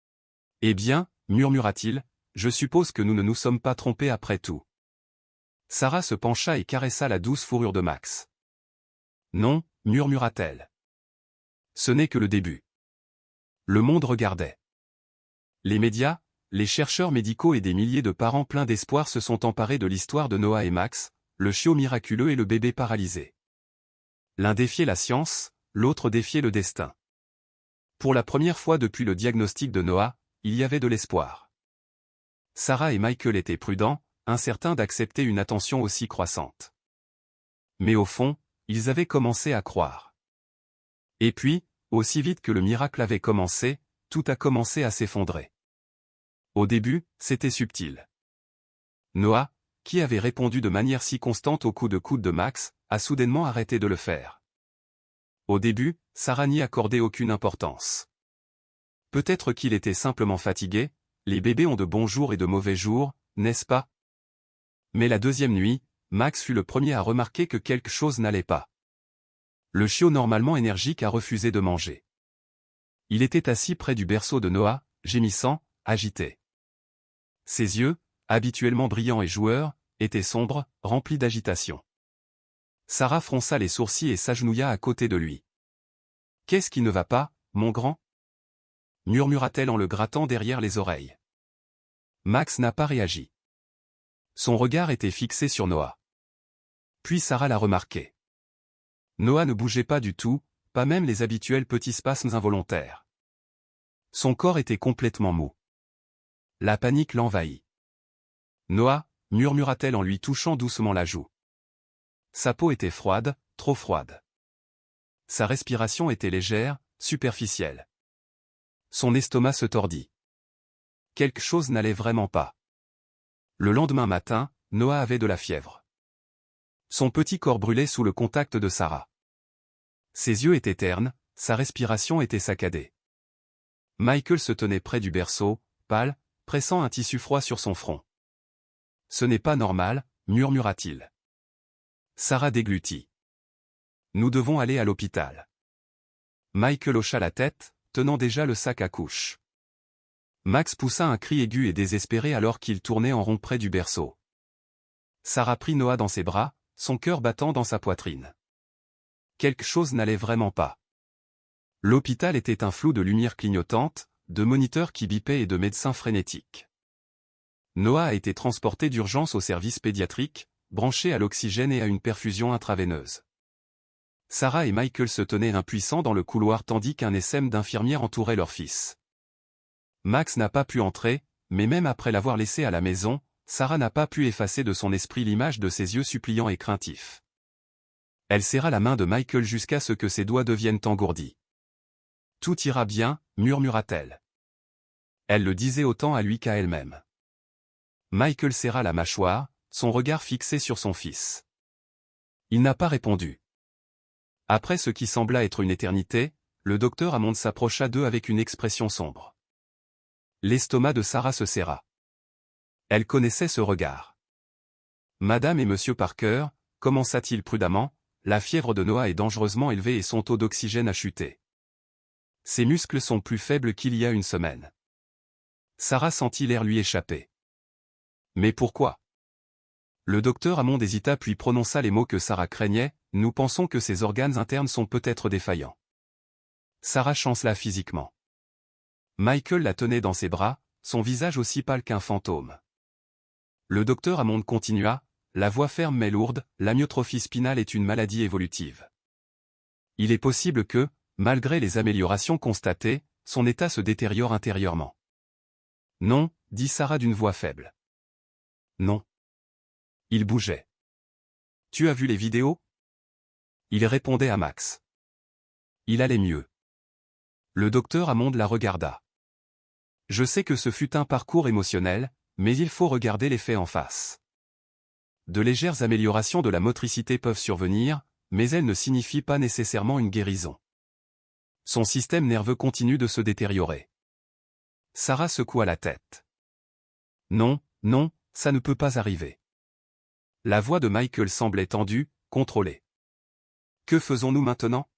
« Eh bien, murmura-t-il, je suppose que nous ne nous sommes pas trompés après tout. » Sarah se pencha et caressa la douce fourrure de Max. « Non, murmura-t-elle. Ce n'est que le début. » Le monde regardait. Les médias, les chercheurs médicaux et des milliers de parents pleins d'espoir se sont emparés de l'histoire de Noah et Max, le chiot miraculeux et le bébé paralysé. L'un défiait la science, l'autre défiait le destin. Pour la première fois depuis le diagnostic de Noah, il y avait de l'espoir. Sarah et Michael étaient prudents, incertains d'accepter une attention aussi croissante. Mais au fond, ils avaient commencé à croire. Et puis, aussi vite que le miracle avait commencé, tout a commencé à s'effondrer. Au début, c'était subtil. Noah, qui avait répondu de manière si constante au coup de coude de Max, a soudainement arrêté de le faire. Au début, Sarah n'y accordait aucune importance. Peut-être qu'il était simplement fatigué, les bébés ont de bons jours et de mauvais jours, n'est-ce pas? Mais la deuxième nuit, Max fut le premier à remarquer que quelque chose n'allait pas. Le chiot normalement énergique a refusé de manger. Il était assis près du berceau de Noah, gémissant, agité. Ses yeux, habituellement brillants et joueurs, étaient sombres, remplis d'agitation. Sarah fronça les sourcils et s'agenouilla à côté de lui. « Qu'est-ce qui ne va pas, mon grand ?» murmura-t-elle en le grattant derrière les oreilles. Max n'a pas réagi. Son regard était fixé sur Noah. Puis Sarah l'a remarqué. Noah ne bougeait pas du tout, pas même les habituels petits spasmes involontaires. Son corps était complètement mou. La panique l'envahit. « Noah » murmura-t-elle en lui touchant doucement la joue. Sa peau était froide, trop froide. Sa respiration était légère, superficielle. Son estomac se tordit. Quelque chose n'allait vraiment pas. Le lendemain matin, Noah avait de la fièvre. Son petit corps brûlait sous le contact de Sarah. Ses yeux étaient ternes, sa respiration était saccadée. Michael se tenait près du berceau, pâle, pressant un tissu froid sur son front. « Ce n'est pas normal, murmura-t-il. Sarah déglutit. « Nous devons aller à l'hôpital. » Michael hocha la tête, tenant déjà le sac à couches. Max poussa un cri aigu et désespéré alors qu'il tournait en rond près du berceau. Sarah prit Noah dans ses bras, son cœur battant dans sa poitrine. Quelque chose n'allait vraiment pas. L'hôpital était un flou de lumière clignotante, de moniteurs qui bipaient et de médecins frénétiques. Noah a été transporté d'urgence au service pédiatrique, branché à l'oxygène et à une perfusion intraveineuse. Sarah et Michael se tenaient impuissants dans le couloir tandis qu'un essaim d'infirmières entourait leur fils. Max n'a pas pu entrer, mais même après l'avoir laissé à la maison, Sarah n'a pas pu effacer de son esprit l'image de ses yeux suppliants et craintifs. Elle serra la main de Michael jusqu'à ce que ses doigts deviennent engourdis. « Tout ira bien, murmura-t-elle. Elle le disait autant à lui qu'à elle-même. Michael serra la mâchoire, son regard fixé sur son fils. Il n'a pas répondu. Après ce qui sembla être une éternité, le docteur Hammond s'approcha d'eux avec une expression sombre. L'estomac de Sarah se serra. Elle connaissait ce regard. « Madame et Monsieur Parker, commença-t-il prudemment, la fièvre de Noah est dangereusement élevée et son taux d'oxygène a chuté. Ses muscles sont plus faibles qu'il y a une semaine. » Sarah sentit l'air lui échapper. « Mais pourquoi ?» Le docteur Hammond hésita puis prononça les mots que Sarah craignait, « Nous pensons que ses organes internes sont peut-être défaillants. » Sarah chancela physiquement. Michael la tenait dans ses bras, son visage aussi pâle qu'un fantôme. Le docteur Hammond continua, la voix ferme mais lourde, « L'amyotrophie spinale est une maladie évolutive. Il est possible que, malgré les améliorations constatées, son état se détériore intérieurement. » « Non, » dit Sarah d'une voix faible. « Non. » Il bougeait. « Tu as vu les vidéos ?» Il répondait à Max. Il allait mieux. Le docteur Hammond la regarda. « Je sais que ce fut un parcours émotionnel, mais il faut regarder les faits en face. De légères améliorations de la motricité peuvent survenir, mais elles ne signifient pas nécessairement une guérison. Son système nerveux continue de se détériorer. » Sarah secoua la tête. « Non, non, ça ne peut pas arriver. » La voix de Michael semblait tendue, contrôlée. « Que faisons-nous maintenant ?»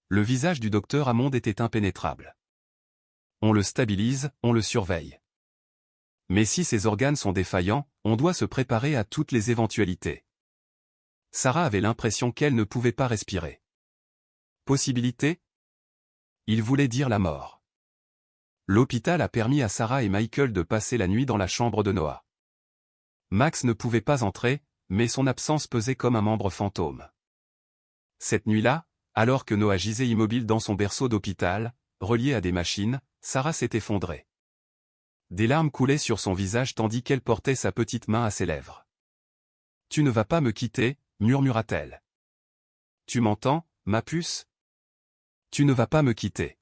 Le visage du docteur Hammond était impénétrable. « On le stabilise, on le surveille. Mais si ses organes sont défaillants, on doit se préparer à toutes les éventualités. » Sarah avait l'impression qu'elle ne pouvait pas respirer. Possibilité ? Il voulait dire la mort. L'hôpital a permis à Sarah et Michael de passer la nuit dans la chambre de Noah. Max ne pouvait pas entrer, mais son absence pesait comme un membre fantôme. Cette nuit-là, alors que Noah gisait immobile dans son berceau d'hôpital, relié à des machines, Sarah s'est effondrée. Des larmes coulaient sur son visage tandis qu'elle portait sa petite main à ses lèvres. « Tu ne vas pas me quitter » murmura-t-elle. « Tu m'entends, ma puce ? Tu ne vas pas me quitter. »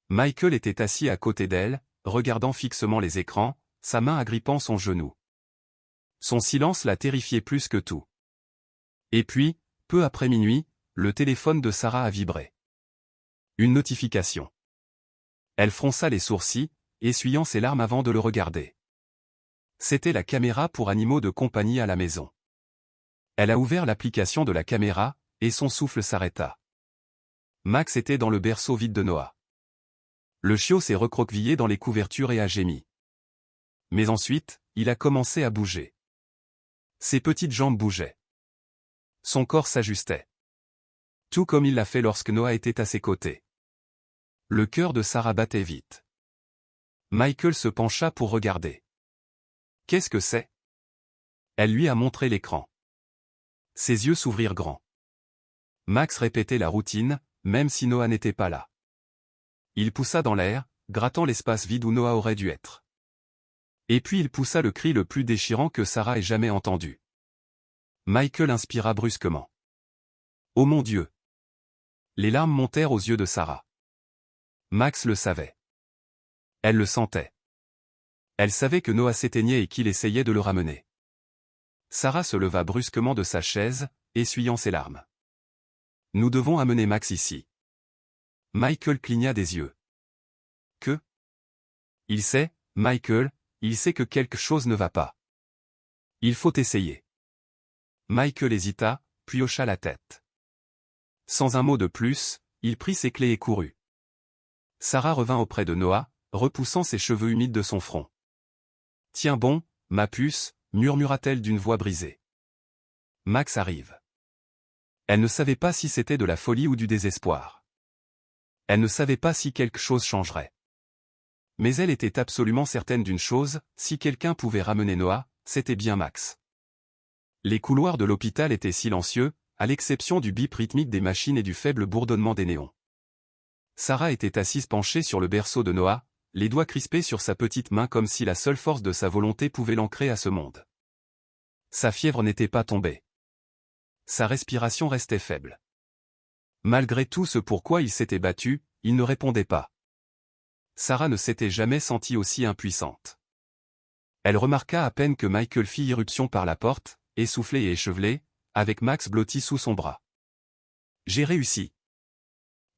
Michael était assis à côté d'elle, regardant fixement les écrans, sa main agrippant son genou. Son silence la terrifiait plus que tout. Et puis, peu après minuit, le téléphone de Sarah a vibré. Une notification. Elle fronça les sourcils, essuyant ses larmes avant de le regarder. C'était la caméra pour animaux de compagnie à la maison. Elle a ouvert l'application de la caméra, et son souffle s'arrêta. Max était dans le berceau vide de Noah. Le chiot s'est recroquevillé dans les couvertures et a gémi. Mais ensuite, il a commencé à bouger. Ses petites jambes bougeaient. Son corps s'ajustait. Tout comme il l'a fait lorsque Noah était à ses côtés. Le cœur de Sarah battait vite. Michael se pencha pour regarder. « Qu'est-ce que c'est ?» Elle lui a montré l'écran. Ses yeux s'ouvrirent grands. Max répétait la routine, même si Noah n'était pas là. Il poussa dans l'air, grattant l'espace vide où Noah aurait dû être. Et puis il poussa le cri le plus déchirant que Sarah ait jamais entendu. Michael inspira brusquement. « Oh mon Dieu !» Les larmes montèrent aux yeux de Sarah. Max le savait. Elle le sentait. Elle savait que Noah s'éteignait et qu'il essayait de le ramener. Sarah se leva brusquement de sa chaise, essuyant ses larmes. « Nous devons amener Max ici. » Michael cligna des yeux. Il sait, Michael, il sait que quelque chose ne va pas. Il faut essayer. Michael hésita, puis hocha la tête. Sans un mot de plus, il prit ses clés et courut. Sarah revint auprès de Noah, repoussant ses cheveux humides de son front. « Tiens bon, ma puce, murmura-t-elle d'une voix brisée. Max arrive. Elle ne savait pas si c'était de la folie ou du désespoir. Elle ne savait pas si quelque chose changerait. Mais elle était absolument certaine d'une chose, si quelqu'un pouvait ramener Noah, c'était bien Max. Les couloirs de l'hôpital étaient silencieux, à l'exception du bip rythmique des machines et du faible bourdonnement des néons. Sarah était assise penchée sur le berceau de Noah, les doigts crispés sur sa petite main comme si la seule force de sa volonté pouvait l'ancrer à ce monde. Sa fièvre n'était pas tombée. Sa respiration restait faible. Malgré tout ce pourquoi il s'était battu, il ne répondait pas. Sarah ne s'était jamais sentie aussi impuissante. Elle remarqua à peine que Michael fit irruption par la porte, essoufflé et échevelé, avec Max blotti sous son bras. « J'ai réussi. »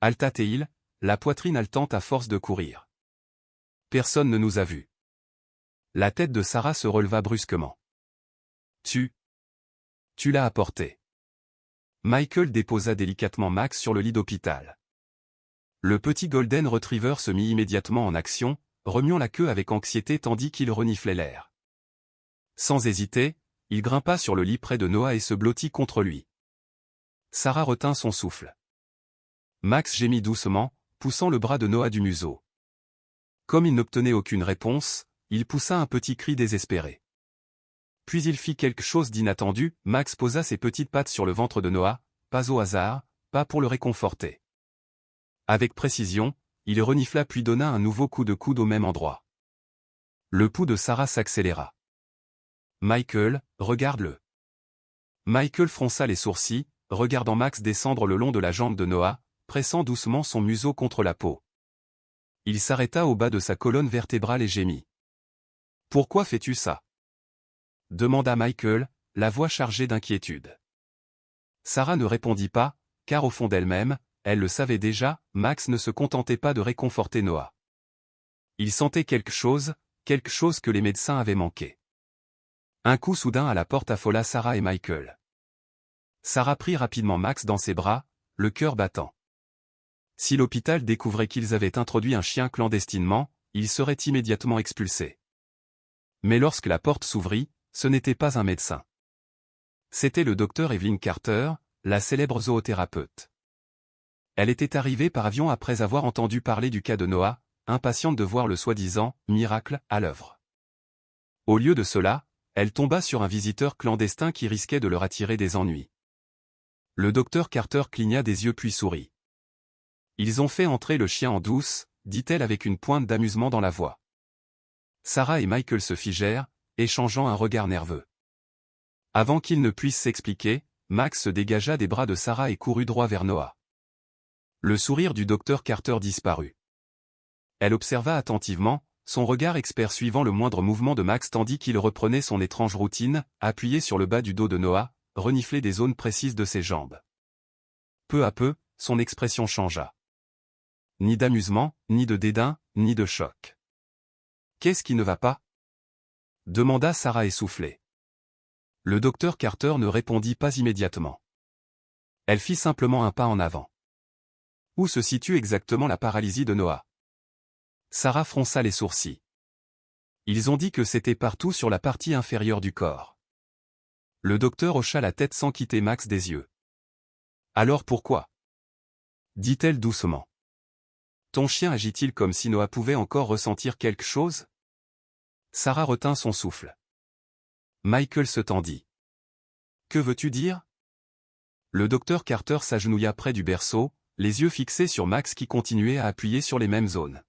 Halta-t-il, la poitrine haletante à force de courir. Personne ne nous a vus. La tête de Sarah se releva brusquement. Tu l'as apporté. Michael déposa délicatement Max sur le lit d'hôpital. Le petit Golden Retriever se mit immédiatement en action, remuant la queue avec anxiété tandis qu'il reniflait l'air. Sans hésiter, il grimpa sur le lit près de Noah et se blottit contre lui. Sarah retint son souffle. Max gémit doucement, poussant le bras de Noah du museau. Comme il n'obtenait aucune réponse, il poussa un petit cri désespéré. Puis il fit quelque chose d'inattendu, Max posa ses petites pattes sur le ventre de Noah, pas au hasard, pas pour le réconforter. Avec précision, il renifla puis donna un nouveau coup de coude au même endroit. Le pouls de Sarah s'accéléra. « Michael, regarde-le. » Michael fronça les sourcils, regardant Max descendre le long de la jambe de Noah, pressant doucement son museau contre la peau. Il s'arrêta au bas de sa colonne vertébrale et gémit. « Pourquoi fais-tu ça ?» demanda Michael, la voix chargée d'inquiétude. Sarah ne répondit pas, car au fond d'elle-même, elle le savait déjà, Max ne se contentait pas de réconforter Noah. Il sentait quelque chose que les médecins avaient manqué. Un coup soudain à la porte affola Sarah et Michael. Sarah prit rapidement Max dans ses bras, le cœur battant. Si l'hôpital découvrait qu'ils avaient introduit un chien clandestinement, il serait immédiatement expulsé. Mais lorsque la porte s'ouvrit, ce n'était pas un médecin. C'était le docteur Evelyn Carter, la célèbre zoothérapeute. Elle était arrivée par avion après avoir entendu parler du cas de Noah, impatiente de voir le soi-disant « miracle » à l'œuvre. Au lieu de cela, elle tomba sur un visiteur clandestin qui risquait de leur attirer des ennuis. Le docteur Carter cligna des yeux puis sourit. « Ils ont fait entrer le chien en douce », dit-elle avec une pointe d'amusement dans la voix. Sarah et Michael se figèrent, échangeant un regard nerveux. Avant qu'ils ne puissent s'expliquer, Max se dégagea des bras de Sarah et courut droit vers Noah. Le sourire du docteur Carter disparut. Elle observa attentivement, son regard expert suivant le moindre mouvement de Max tandis qu'il reprenait son étrange routine, appuyé sur le bas du dos de Noah, renifler des zones précises de ses jambes. Peu à peu, son expression changea. Ni d'amusement, ni de dédain, ni de choc. « Qu'est-ce qui ne va pas ?» demanda Sarah essoufflée. Le docteur Carter ne répondit pas immédiatement. Elle fit simplement un pas en avant. Où se situe exactement la paralysie de Noah? Sarah fronça les sourcils. Ils ont dit que c'était partout sur la partie inférieure du corps. Le docteur hocha la tête sans quitter Max des yeux. Alors pourquoi? Dit-elle doucement. Ton chien agit-il comme si Noah pouvait encore ressentir quelque chose? Sarah retint son souffle. Michael se tendit. Que veux-tu dire? Le docteur Carter s'agenouilla près du berceau, les yeux fixés sur Max qui continuait à appuyer sur les mêmes zones.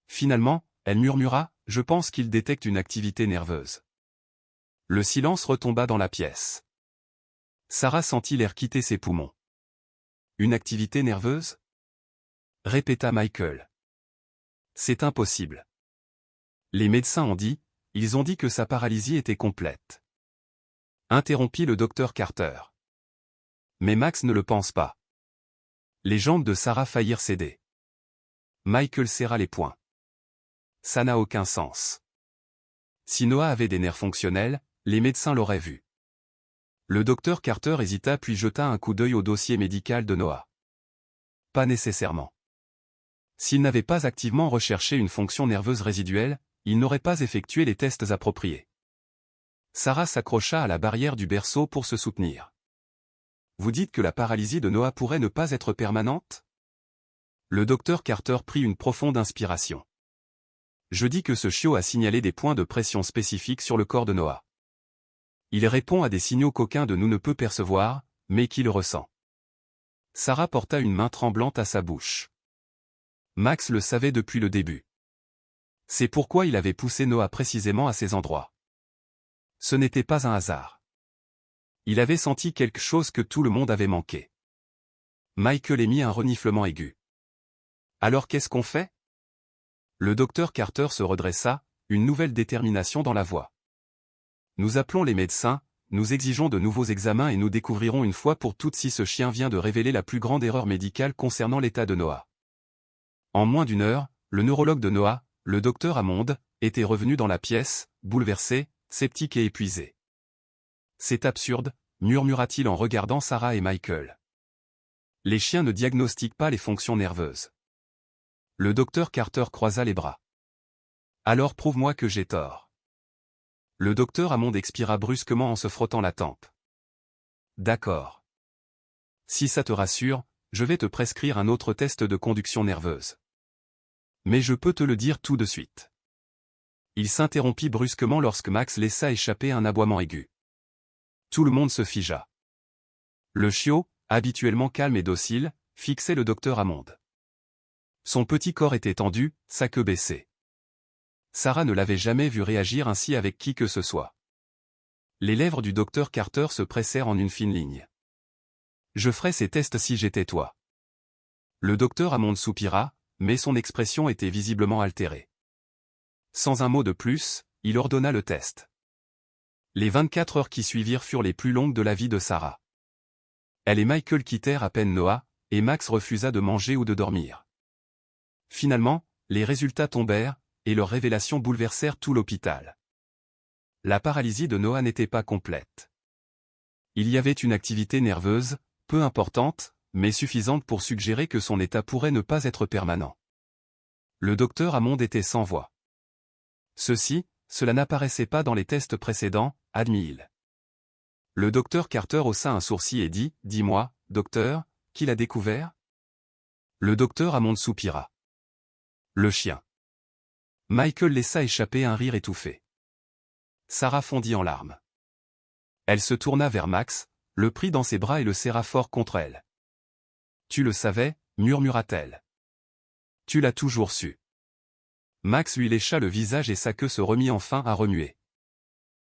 Finalement, elle murmura, « Je pense qu'il détecte une activité nerveuse. » Le silence retomba dans la pièce. Sarah sentit l'air quitter ses poumons. « Une activité nerveuse ?» répéta Michael. « C'est impossible. Les médecins ont dit, ils ont dit que sa paralysie était complète. » Interrompit le docteur Carter. Mais Max ne le pense pas. Les jambes de Sarah faillirent céder. Michael serra les poings. Ça n'a aucun sens. Si Noah avait des nerfs fonctionnels, les médecins l'auraient vu. Le docteur Carter hésita puis jeta un coup d'œil au dossier médical de Noah. Pas nécessairement. S'il n'avait pas activement recherché une fonction nerveuse résiduelle, il n'aurait pas effectué les tests appropriés. Sarah s'accrocha à la barrière du berceau pour se soutenir. Vous dites que la paralysie de Noah pourrait ne pas être permanente? Le docteur Carter prit une profonde inspiration. Je dis que ce chiot a signalé des points de pression spécifiques sur le corps de Noah. Il répond à des signaux qu'aucun de nous ne peut percevoir, mais qui le ressent. Sarah porta une main tremblante à sa bouche. Max le savait depuis le début. C'est pourquoi il avait poussé Noah précisément à ces endroits. Ce n'était pas un hasard. Il avait senti quelque chose que tout le monde avait manqué. Michael émit un reniflement aigu. Alors qu'est-ce qu'on fait? Le docteur Carter se redressa, une nouvelle détermination dans la voix. Nous appelons les médecins, nous exigeons de nouveaux examens et nous découvrirons une fois pour toutes si ce chien vient de révéler la plus grande erreur médicale concernant l'état de Noah. En moins d'une heure, le neurologue de Noah, le docteur Hammond, était revenu dans la pièce, bouleversé, sceptique et épuisé. C'est absurde, murmura-t-il en regardant Sarah et Michael. Les chiens ne diagnostiquent pas les fonctions nerveuses. Le docteur Carter croisa les bras. Alors prouve-moi que j'ai tort. Le docteur Hammond expira brusquement en se frottant la tempe. D'accord. Si ça te rassure, je vais te prescrire un autre test de conduction nerveuse. Mais je peux te le dire tout de suite. Il s'interrompit brusquement lorsque Max laissa échapper un aboiement aigu. Tout le monde se figea. Le chiot, habituellement calme et docile, fixait le docteur Hammond. Son petit corps était tendu, sa queue baissée. Sarah ne l'avait jamais vu réagir ainsi avec qui que ce soit. Les lèvres du docteur Carter se pressèrent en une fine ligne. Je ferais ces tests si j'étais toi. Le docteur Hammond soupira, mais son expression était visiblement altérée. Sans un mot de plus, il ordonna le test. Les 24 heures qui suivirent furent les plus longues de la vie de Sarah. Elle et Michael quittèrent à peine Noah, et Max refusa de manger ou de dormir. Finalement, les résultats tombèrent, et leurs révélations bouleversèrent tout l'hôpital. La paralysie de Noah n'était pas complète. Il y avait une activité nerveuse, peu importante, mais suffisante pour suggérer que son état pourrait ne pas être permanent. Le docteur Hammond était sans voix. Cela n'apparaissait pas dans les tests précédents, admit-il. Le docteur Carter haussa un sourcil et dit, « Dis-moi, docteur, qui l'a découvert ?» Le docteur Hammond soupira. Le chien. Michael laissa échapper un rire étouffé. Sarah fondit en larmes. Elle se tourna vers Max, le prit dans ses bras et le serra fort contre elle. « Tu le savais, murmura-t-elle. Tu l'as toujours su. » Max lui lécha le visage et sa queue se remit enfin à remuer.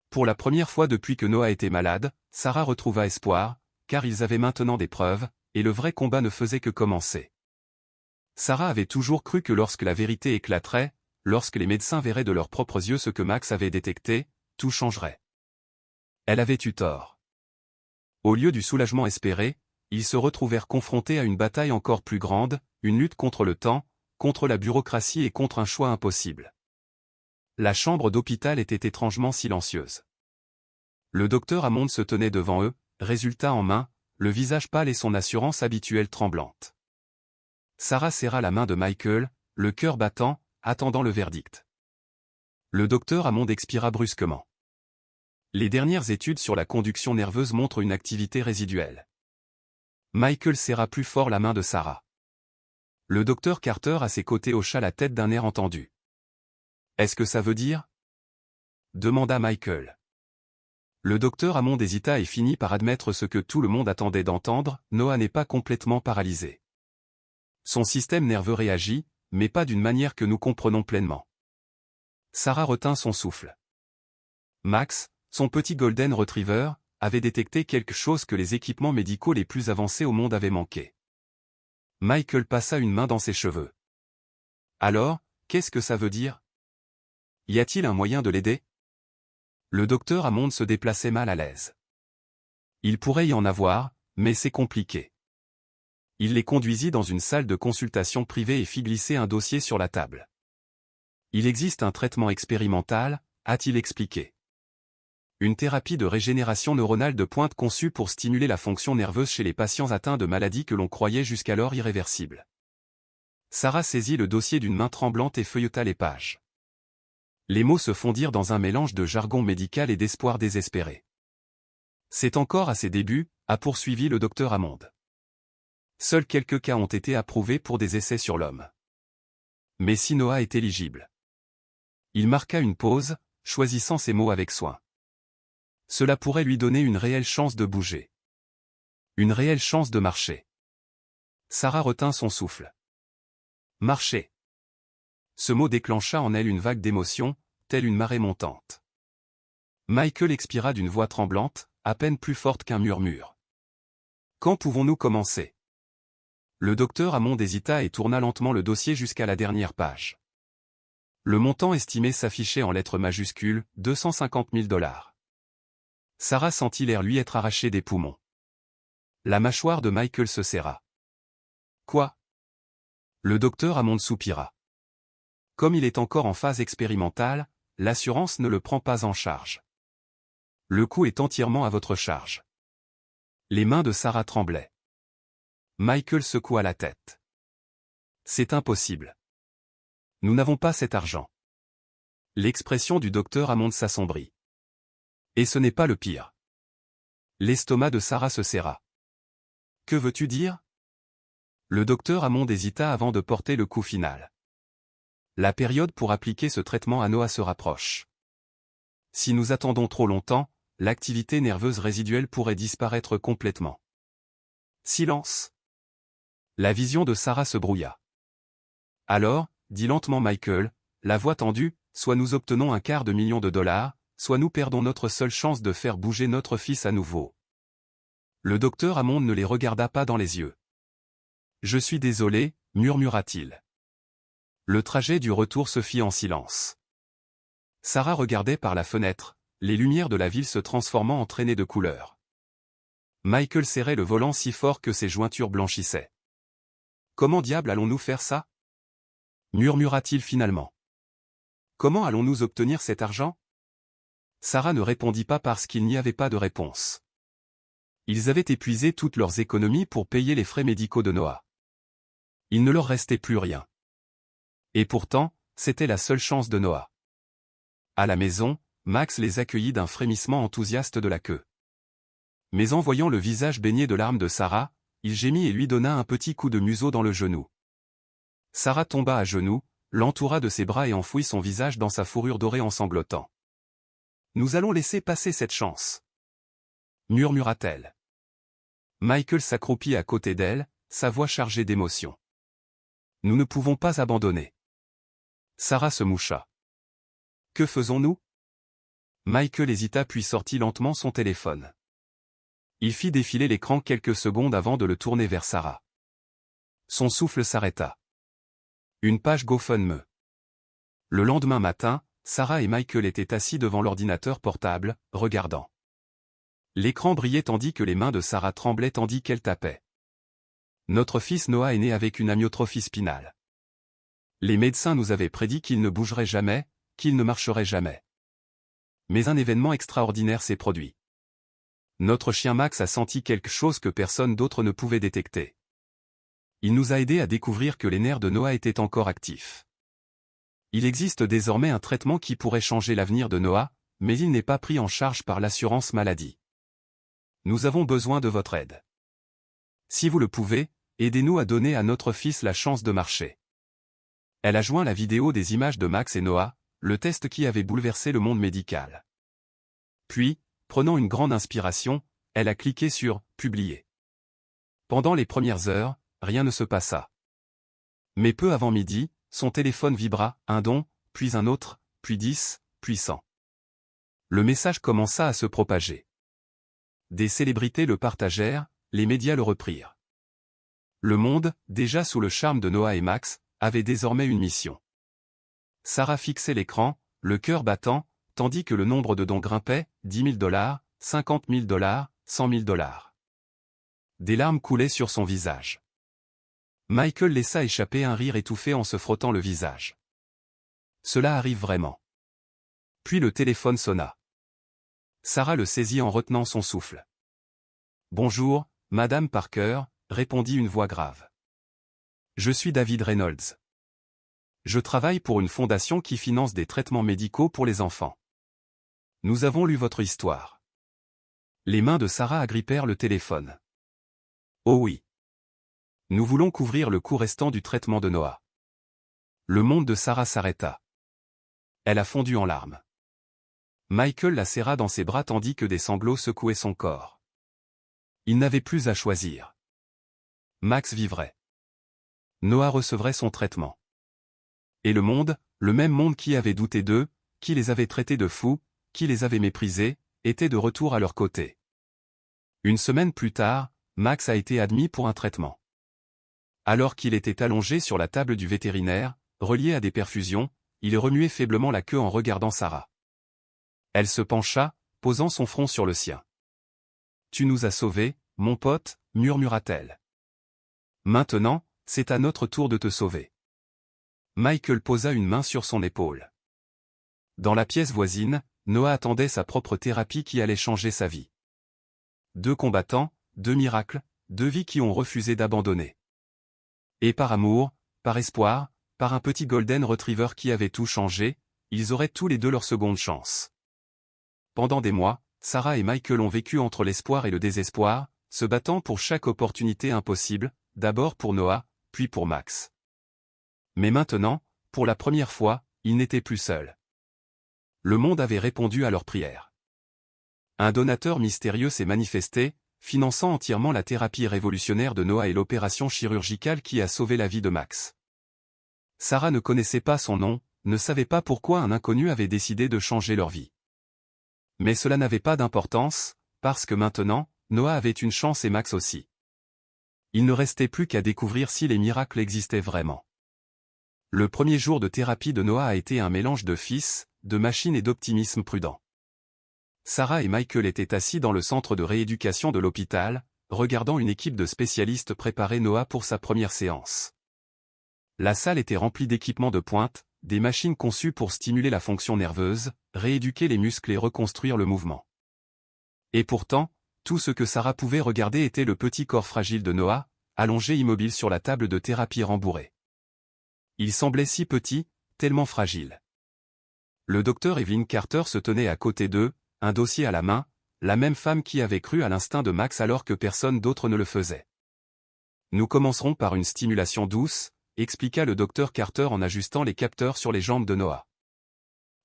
Pour la première fois depuis que Noah était malade, Sarah retrouva espoir, car ils avaient maintenant des preuves, et le vrai combat ne faisait que commencer. Sarah avait toujours cru que lorsque la vérité éclaterait, lorsque les médecins verraient de leurs propres yeux ce que Max avait détecté, tout changerait. Elle avait eu tort. Au lieu du soulagement espéré, ils se retrouvèrent confrontés à une bataille encore plus grande, une lutte contre le temps, contre la bureaucratie et contre un choix impossible. La chambre d'hôpital était étrangement silencieuse. Le docteur Hammond se tenait devant eux, résultat en main, le visage pâle et son assurance habituelle tremblante. Sarah serra la main de Michael, le cœur battant, attendant le verdict. Le docteur Hammond expira brusquement. Les dernières études sur la conduction nerveuse montrent une activité résiduelle. Michael serra plus fort la main de Sarah. Le docteur Carter à ses côtés hocha la tête d'un air entendu. « Est-ce que ça veut dire ?» demanda Michael. Le docteur Hammond hésita et finit par admettre ce que tout le monde attendait d'entendre, Noah n'est pas complètement paralysé. Son système nerveux réagit, mais pas d'une manière que nous comprenons pleinement. Sarah retint son souffle. Max, son petit Golden Retriever, avait détecté quelque chose que les équipements médicaux les plus avancés au monde avaient manqué. Michael passa une main dans ses cheveux. Alors, qu'est-ce que ça veut dire? Y a-t-il un moyen de l'aider? Le docteur Hammond se déplaçait mal à l'aise. Il pourrait y en avoir, mais c'est compliqué. Il les conduisit dans une salle de consultation privée et fit glisser un dossier sur la table. Il existe un traitement expérimental, a-t-il expliqué. Une thérapie de régénération neuronale de pointe conçue pour stimuler la fonction nerveuse chez les patients atteints de maladies que l'on croyait jusqu'alors irréversibles. Sarah saisit le dossier d'une main tremblante et feuilleta les pages. Les mots se fondirent dans un mélange de jargon médical et d'espoir désespéré. C'est encore à ses débuts, a poursuivi le docteur Hammond. Seuls quelques cas ont été approuvés pour des essais sur l'homme. Mais si Noah est éligible. Il marqua une pause, choisissant ses mots avec soin. Cela pourrait lui donner une réelle chance de bouger. Une réelle chance de marcher. Sarah retint son souffle. Marcher. Ce mot déclencha en elle une vague d'émotion, telle une marée montante. Michael expira d'une voix tremblante, à peine plus forte qu'un murmure. Quand pouvons-nous commencer? Le docteur Hammond hésita et tourna lentement le dossier jusqu'à la dernière page. Le montant estimé s'affichait en lettres majuscules, 250 000 $. Sarah sentit l'air lui être arraché des poumons. La mâchoire de Michael se serra. Quoi? Le docteur Hammond soupira. Comme il est encore en phase expérimentale, l'assurance ne le prend pas en charge. Le coût est entièrement à votre charge. Les mains de Sarah tremblaient. Michael secoua la tête. C'est impossible. Nous n'avons pas cet argent. L'expression du docteur Hammond s'assombrit. Et ce n'est pas le pire. L'estomac de Sarah se serra. Que veux-tu dire? Le docteur Hammond hésita avant de porter le coup final. La période pour appliquer ce traitement à Noah se rapproche. Si nous attendons trop longtemps, l'activité nerveuse résiduelle pourrait disparaître complètement. Silence. La vision de Sarah se brouilla. Alors, dit lentement Michael, la voix tendue, soit nous obtenons $250 000, soit nous perdons notre seule chance de faire bouger notre fils à nouveau. Le docteur Hammond ne les regarda pas dans les yeux. Je suis désolé, murmura-t-il. Le trajet du retour se fit en silence. Sarah regardait par la fenêtre, les lumières de la ville se transformant en traînées de couleurs. Michael serrait le volant si fort que ses jointures blanchissaient. Comment diable allons-nous faire ça? Murmura-t-il finalement. Comment allons-nous obtenir cet argent? Sarah ne répondit pas parce qu'il n'y avait pas de réponse. Ils avaient épuisé toutes leurs économies pour payer les frais médicaux de Noah. Il ne leur restait plus rien. Et pourtant, c'était la seule chance de Noah. À la maison, Max les accueillit d'un frémissement enthousiaste de la queue. Mais en voyant le visage baigné de larmes de Sarah, il gémit et lui donna un petit coup de museau dans le genou. Sarah tomba à genoux, l'entoura de ses bras et enfouit son visage dans sa fourrure dorée en sanglotant. « Nous allons laisser passer cette chance. » murmura-t-elle. Michael s'accroupit à côté d'elle, sa voix chargée d'émotion. « Nous ne pouvons pas abandonner. » Sarah se moucha. « Que faisons-nous » Michael hésita puis sortit lentement son téléphone. Il fit défiler l'écran quelques secondes avant de le tourner vers Sarah. Son souffle s'arrêta. Une page GoFundMe. Le lendemain matin, Sarah et Michael étaient assis devant l'ordinateur portable, regardant. L'écran brillait tandis que les mains de Sarah tremblaient tandis qu'elle tapait. Notre fils Noah est né avec une amyotrophie spinale. Les médecins nous avaient prédit qu'il ne bougerait jamais, qu'il ne marcherait jamais. Mais un événement extraordinaire s'est produit. Notre chien Max a senti quelque chose que personne d'autre ne pouvait détecter. Il nous a aidés à découvrir que les nerfs de Noah étaient encore actifs. Il existe désormais un traitement qui pourrait changer l'avenir de Noah, mais il n'est pas pris en charge par l'assurance maladie. Nous avons besoin de votre aide. Si vous le pouvez, aidez-nous à donner à notre fils la chance de marcher. Elle a joint la vidéo des images de Max et Noah, le test qui avait bouleversé le monde médical. Puis, prenant une grande inspiration, elle a cliqué sur « Publier ». Pendant les premières heures, rien ne se passa. Mais peu avant midi, son téléphone vibra, un don, puis un autre, puis 10, puis 100. Le message commença à se propager. Des célébrités le partagèrent, les médias le reprirent. Le monde, déjà sous le charme de Noah et Max, avait désormais une mission. Sarah fixait l'écran, le cœur battant, tandis que le nombre de dons grimpait, $10 000, $50 000, $100 000. Des larmes coulaient sur son visage. Michael laissa échapper un rire étouffé en se frottant le visage. Cela arrive vraiment. Puis le téléphone sonna. Sarah le saisit en retenant son souffle. Bonjour, Madame Parker, répondit une voix grave. Je suis David Reynolds. Je travaille pour une fondation qui finance des traitements médicaux pour les enfants. Nous avons lu votre histoire. Les mains de Sarah agrippèrent le téléphone. Oh oui. Nous voulons couvrir le coût restant du traitement de Noah. Le monde de Sarah s'arrêta. Elle a fondu en larmes. Michael la serra dans ses bras tandis que des sanglots secouaient son corps. Il n'avait plus à choisir. Max vivrait. Noah recevrait son traitement. Et le monde, le même monde qui avait douté d'eux, qui les avait traités de fous, qui les avait méprisés, était de retour à leur côté. Une semaine plus tard, Max a été admis pour un traitement. Alors qu'il était allongé sur la table du vétérinaire, relié à des perfusions, il remuait faiblement la queue en regardant Sarah. Elle se pencha, posant son front sur le sien. « Tu nous as sauvés, mon pote, murmura-t-elle. Maintenant, c'est à notre tour de te sauver. » Michael posa une main sur son épaule. Dans la pièce voisine, Noah attendait sa propre thérapie qui allait changer sa vie. 2 combattants, 2 miracles, 2 vies qui ont refusé d'abandonner. Et par amour, par espoir, par un petit golden retriever qui avait tout changé, ils auraient tous les deux leur seconde chance. Pendant des mois, Sarah et Michael ont vécu entre l'espoir et le désespoir, se battant pour chaque opportunité impossible, d'abord pour Noah, puis pour Max. Mais maintenant, pour la première fois, ils n'étaient plus seuls. Le monde avait répondu à leurs prières. Un donateur mystérieux s'est manifesté, finançant entièrement la thérapie révolutionnaire de Noah et l'opération chirurgicale qui a sauvé la vie de Max. Sarah ne connaissait pas son nom, ne savait pas pourquoi un inconnu avait décidé de changer leur vie. Mais cela n'avait pas d'importance, parce que maintenant, Noah avait une chance et Max aussi. Il ne restait plus qu'à découvrir si les miracles existaient vraiment. Le premier jour de thérapie de Noah a été un mélange de fils, de machine et d'optimisme prudent. Sarah et Michael étaient assis dans le centre de rééducation de l'hôpital, regardant une équipe de spécialistes préparer Noah pour sa première séance. La salle était remplie d'équipements de pointe, des machines conçues pour stimuler la fonction nerveuse, rééduquer les muscles et reconstruire le mouvement. Et pourtant, tout ce que Sarah pouvait regarder était le petit corps fragile de Noah, allongé immobile sur la table de thérapie rembourrée. Il semblait si petit, tellement fragile. Le docteur Evelyn Carter se tenait à côté d'eux, un dossier à la main, la même femme qui avait cru à l'instinct de Max alors que personne d'autre ne le faisait. Nous commencerons par une stimulation douce, expliqua le docteur Carter en ajustant les capteurs sur les jambes de Noah.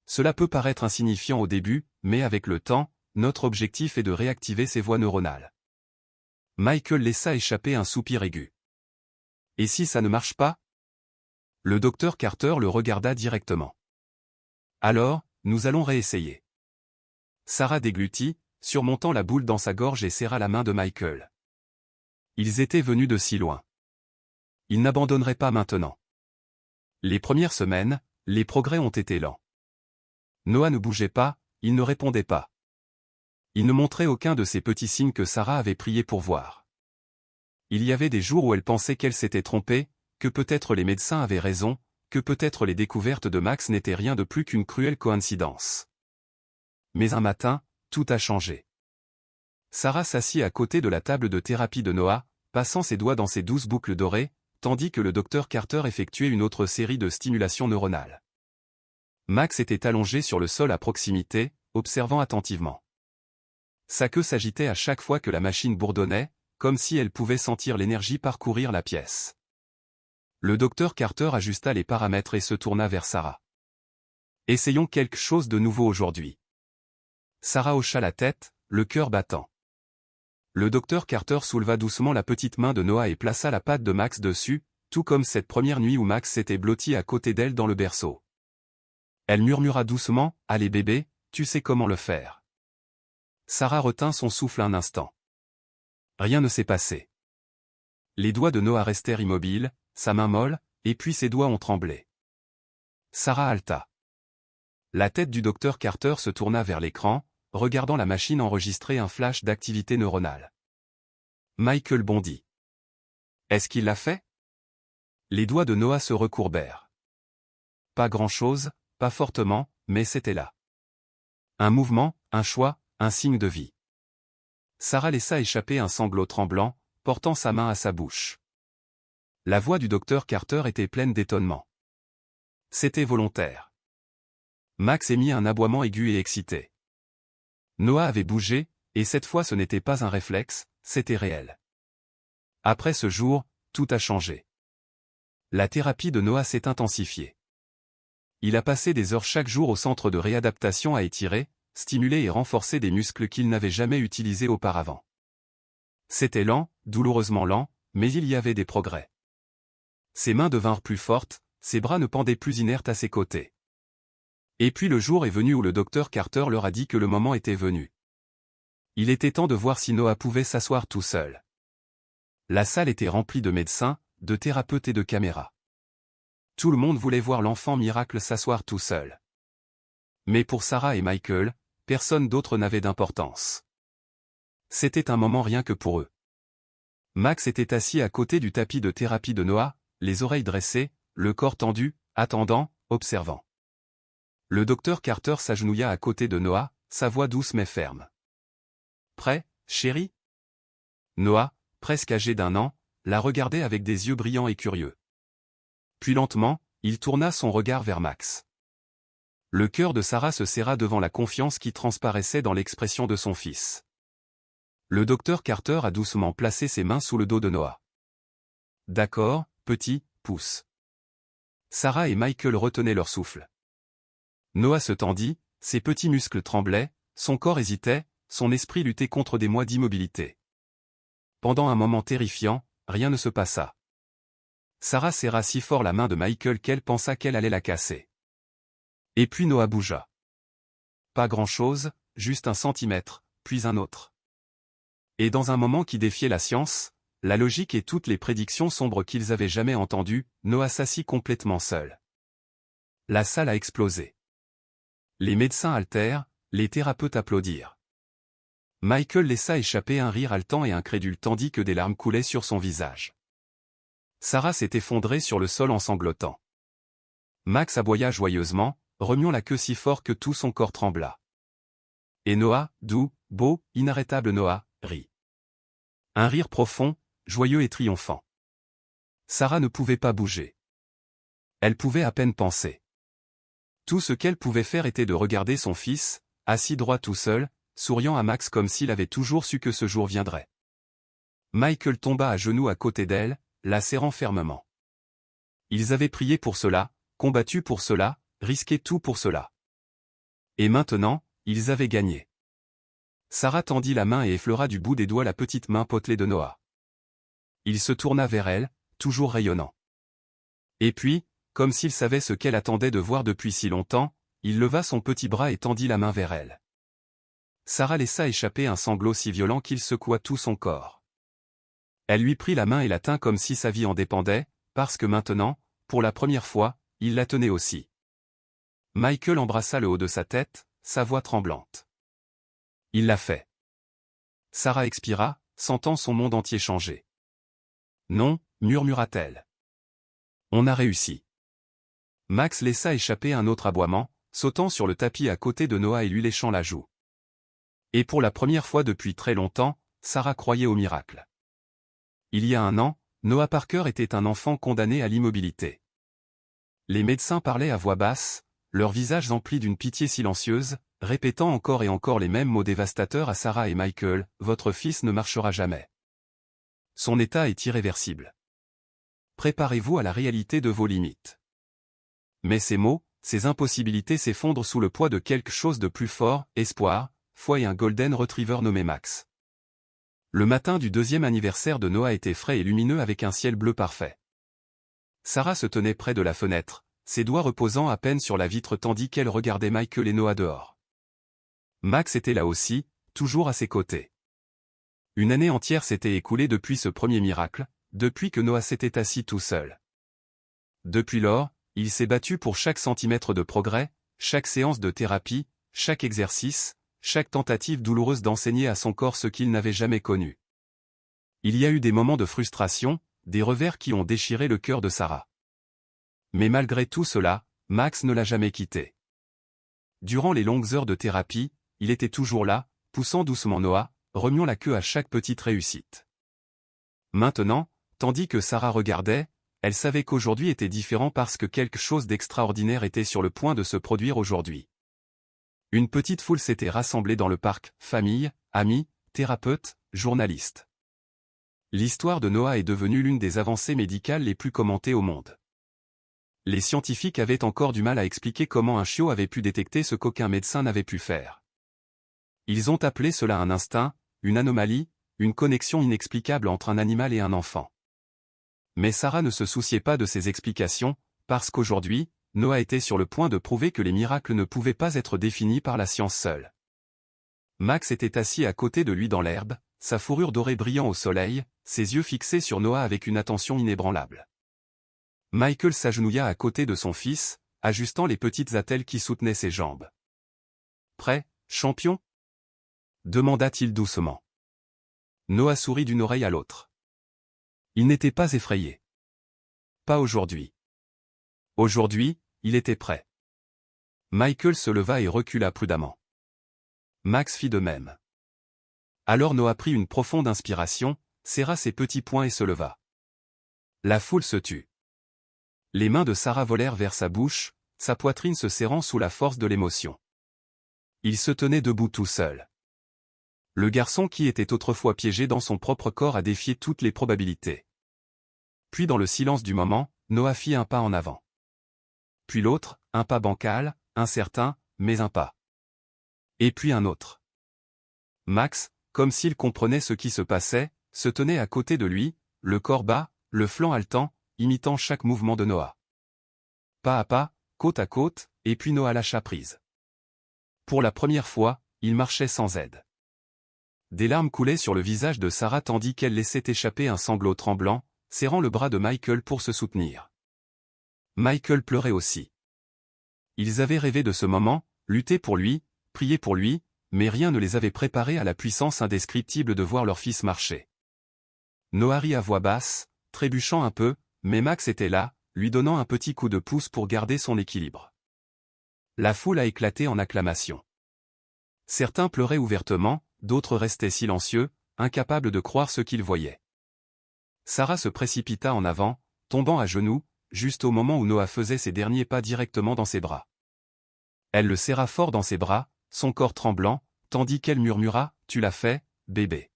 Cela peut paraître insignifiant au début, mais avec le temps, notre objectif est de réactiver ses voies neuronales. Michael laissa échapper un soupir aigu. Et si ça ne marche pas? Le docteur Carter le regarda directement. Alors, nous allons réessayer. Sarah déglutit, surmontant la boule dans sa gorge et serra la main de Michael. Ils étaient venus de si loin. Ils n'abandonneraient pas maintenant. Les premières semaines, les progrès ont été lents. Noah ne bougeait pas, il ne répondait pas. Il ne montrait aucun de ces petits signes que Sarah avait prié pour voir. Il y avait des jours où elle pensait qu'elle s'était trompée, que peut-être les médecins avaient raison, que peut-être les découvertes de Max n'étaient rien de plus qu'une cruelle coïncidence. Mais un matin, tout a changé. Sarah s'assit à côté de la table de thérapie de Noah, passant ses doigts dans ses douces boucles dorées, tandis que le docteur Carter effectuait une autre série de stimulations neuronales. Max était allongé sur le sol à proximité, observant attentivement. Sa queue s'agitait à chaque fois que la machine bourdonnait, comme si elle pouvait sentir l'énergie parcourir la pièce. Le docteur Carter ajusta les paramètres et se tourna vers Sarah. « Essayons quelque chose de nouveau aujourd'hui. » Sarah hocha la tête, le cœur battant. Le docteur Carter souleva doucement la petite main de Noah et plaça la patte de Max dessus, tout comme cette première nuit où Max s'était blotti à côté d'elle dans le berceau. Elle murmura doucement, « Allez bébé, tu sais comment le faire. » Sarah retint son souffle un instant. Rien ne s'est passé. Les doigts de Noah restèrent immobiles, sa main molle, et puis ses doigts ont tremblé. Sarah haleta. La tête du docteur Carter se tourna vers l'écran, regardant la machine enregistrer un flash d'activité neuronale. Michael bondit. Est-ce qu'il l'a fait? Les doigts de Noah se recourbèrent. Pas grand-chose, pas fortement, mais c'était là. Un mouvement, un choix, un signe de vie. Sarah laissa échapper un sanglot tremblant, portant sa main à sa bouche. La voix du docteur Carter était pleine d'étonnement. C'était volontaire. Max émit un aboiement aigu et excité. Noah avait bougé, et cette fois ce n'était pas un réflexe, c'était réel. Après ce jour, tout a changé. La thérapie de Noah s'est intensifiée. Il a passé des heures chaque jour au centre de réadaptation à étirer, stimuler et renforcer des muscles qu'il n'avait jamais utilisés auparavant. C'était lent, douloureusement lent, mais il y avait des progrès. Ses mains devinrent plus fortes, ses bras ne pendaient plus inertes à ses côtés. Et puis le jour est venu où le docteur Carter leur a dit que le moment était venu. Il était temps de voir si Noah pouvait s'asseoir tout seul. La salle était remplie de médecins, de thérapeutes et de caméras. Tout le monde voulait voir l'enfant miracle s'asseoir tout seul. Mais pour Sarah et Michael, personne d'autre n'avait d'importance. C'était un moment rien que pour eux. Max était assis à côté du tapis de thérapie de Noah, les oreilles dressées, le corps tendu, attendant, observant. Le docteur Carter s'agenouilla à côté de Noah, sa voix douce mais ferme. « Prêt, chérie ?» Noah, presque âgé d'1 an, la regardait avec des yeux brillants et curieux. Puis lentement, il tourna son regard vers Max. Le cœur de Sarah se serra devant la confiance qui transparaissait dans l'expression de son fils. Le docteur Carter a doucement placé ses mains sous le dos de Noah. « D'accord, petit, pousse. » Sarah et Michael retenaient leur souffle. Noah se tendit, ses petits muscles tremblaient, son corps hésitait, son esprit luttait contre des mois d'immobilité. Pendant un moment terrifiant, rien ne se passa. Sarah serra si fort la main de Michael qu'elle pensa qu'elle allait la casser. Et puis Noah bougea. Pas grand-chose, juste 1 centimètre, puis un autre. Et dans un moment qui défiait la science, la logique et toutes les prédictions sombres qu'ils avaient jamais entendues, Noah s'assit complètement seul. La salle a explosé. Les médecins haltèrent, les thérapeutes applaudirent. Michael laissa échapper un rire haletant et incrédule tandis que des larmes coulaient sur son visage. Sarah s'est effondrée sur le sol en sanglotant. Max aboya joyeusement, remuant la queue si fort que tout son corps trembla. Et Noah, doux, beau, inarrêtable Noah, rit. Un rire profond, joyeux et triomphant. Sarah ne pouvait pas bouger. Elle pouvait à peine penser. Tout ce qu'elle pouvait faire était de regarder son fils, assis droit tout seul, souriant à Max comme s'il avait toujours su que ce jour viendrait. Michael tomba à genoux à côté d'elle, la serrant fermement. Ils avaient prié pour cela, combattu pour cela, risqué tout pour cela. Et maintenant, ils avaient gagné. Sarah tendit la main et effleura du bout des doigts la petite main potelée de Noah. Il se tourna vers elle, toujours rayonnant. Et puis, comme s'il savait ce qu'elle attendait de voir depuis si longtemps, il leva son petit bras et tendit la main vers elle. Sarah laissa échapper un sanglot si violent qu'il secoua tout son corps. Elle lui prit la main et la tint comme si sa vie en dépendait, parce que maintenant, pour la première fois, il la tenait aussi. Michael embrassa le haut de sa tête, sa voix tremblante. Il l'a fait. Sarah expira, sentant son monde entier changer. Non, murmura-t-elle. On a réussi. Max laissa échapper un autre aboiement, sautant sur le tapis à côté de Noah et lui léchant la joue. Et pour la première fois depuis très longtemps, Sarah croyait au miracle. Il y a 1 an, Noah Parker était un enfant condamné à l'immobilité. Les médecins parlaient à voix basse, leurs visages emplis d'une pitié silencieuse, répétant encore et encore les mêmes mots dévastateurs à Sarah et Michael, « Votre fils ne marchera jamais. Son état est irréversible. Préparez-vous à la réalité de vos limites. » Mais ces mots, ces impossibilités s'effondrent sous le poids de quelque chose de plus fort, espoir, foi et un golden retriever nommé Max. Le matin du 2e anniversaire de Noah était frais et lumineux avec un ciel bleu parfait. Sarah se tenait près de la fenêtre, ses doigts reposant à peine sur la vitre tandis qu'elle regardait Michael et Noah dehors. Max était là aussi, toujours à ses côtés. Une année entière s'était écoulée depuis ce premier miracle, depuis que Noah s'était assis tout seul. Depuis lors, il s'est battu pour chaque centimètre de progrès, chaque séance de thérapie, chaque exercice, chaque tentative douloureuse d'enseigner à son corps ce qu'il n'avait jamais connu. Il y a eu des moments de frustration, des revers qui ont déchiré le cœur de Sarah. Mais malgré tout cela, Max ne l'a jamais quitté. Durant les longues heures de thérapie, il était toujours là, poussant doucement Noah, remuant la queue à chaque petite réussite. Maintenant, tandis que Sarah regardait, elle savait qu'aujourd'hui était différent parce que quelque chose d'extraordinaire était sur le point de se produire aujourd'hui. Une petite foule s'était rassemblée dans le parc, famille, amis, thérapeutes, journalistes. L'histoire de Noah est devenue l'une des avancées médicales les plus commentées au monde. Les scientifiques avaient encore du mal à expliquer comment un chiot avait pu détecter ce qu'aucun médecin n'avait pu faire. Ils ont appelé cela un instinct, une anomalie, une connexion inexplicable entre un animal et un enfant. Mais Sarah ne se souciait pas de ces explications, parce qu'aujourd'hui, Noah était sur le point de prouver que les miracles ne pouvaient pas être définis par la science seule. Max était assis à côté de lui dans l'herbe, sa fourrure dorée brillant au soleil, ses yeux fixés sur Noah avec une attention inébranlable. Michael s'agenouilla à côté de son fils, ajustant les petites attelles qui soutenaient ses jambes. « Prêt, champion ?» demanda-t-il doucement. Noah sourit d'une oreille à l'autre. Il n'était pas effrayé. Pas aujourd'hui. Aujourd'hui, il était prêt. Michael se leva et recula prudemment. Max fit de même. Alors Noah prit une profonde inspiration, serra ses petits poings et se leva. La foule se tut. Les mains de Sarah volèrent vers sa bouche, sa poitrine se serrant sous la force de l'émotion. Il se tenait debout tout seul. Le garçon qui était autrefois piégé dans son propre corps a défié toutes les probabilités. Puis dans le silence du moment, Noah fit un pas en avant. Puis l'autre, un pas bancal, incertain, mais un pas. Et puis un autre. Max, comme s'il comprenait ce qui se passait, se tenait à côté de lui, le corps bas, le flanc haletant, imitant chaque mouvement de Noah. Pas à pas, côte à côte, et puis Noah lâcha prise. Pour la première fois, il marchait sans aide. Des larmes coulaient sur le visage de Sarah tandis qu'elle laissait échapper un sanglot tremblant, serrant le bras de Michael pour se soutenir. Michael pleurait aussi. Ils avaient rêvé de ce moment, lutté pour lui, prié pour lui, mais rien ne les avait préparés à la puissance indescriptible de voir leur fils marcher. Noah rit à voix basse, trébuchant un peu, mais Max était là, lui donnant un petit coup de pouce pour garder son équilibre. La foule a éclaté en acclamations. Certains pleuraient ouvertement, d'autres restaient silencieux, incapables de croire ce qu'ils voyaient. Sarah se précipita en avant, tombant à genoux, juste au moment où Noah faisait ses derniers pas directement dans ses bras. Elle le serra fort dans ses bras, son corps tremblant, tandis qu'elle murmura « Tu l'as fait, bébé. »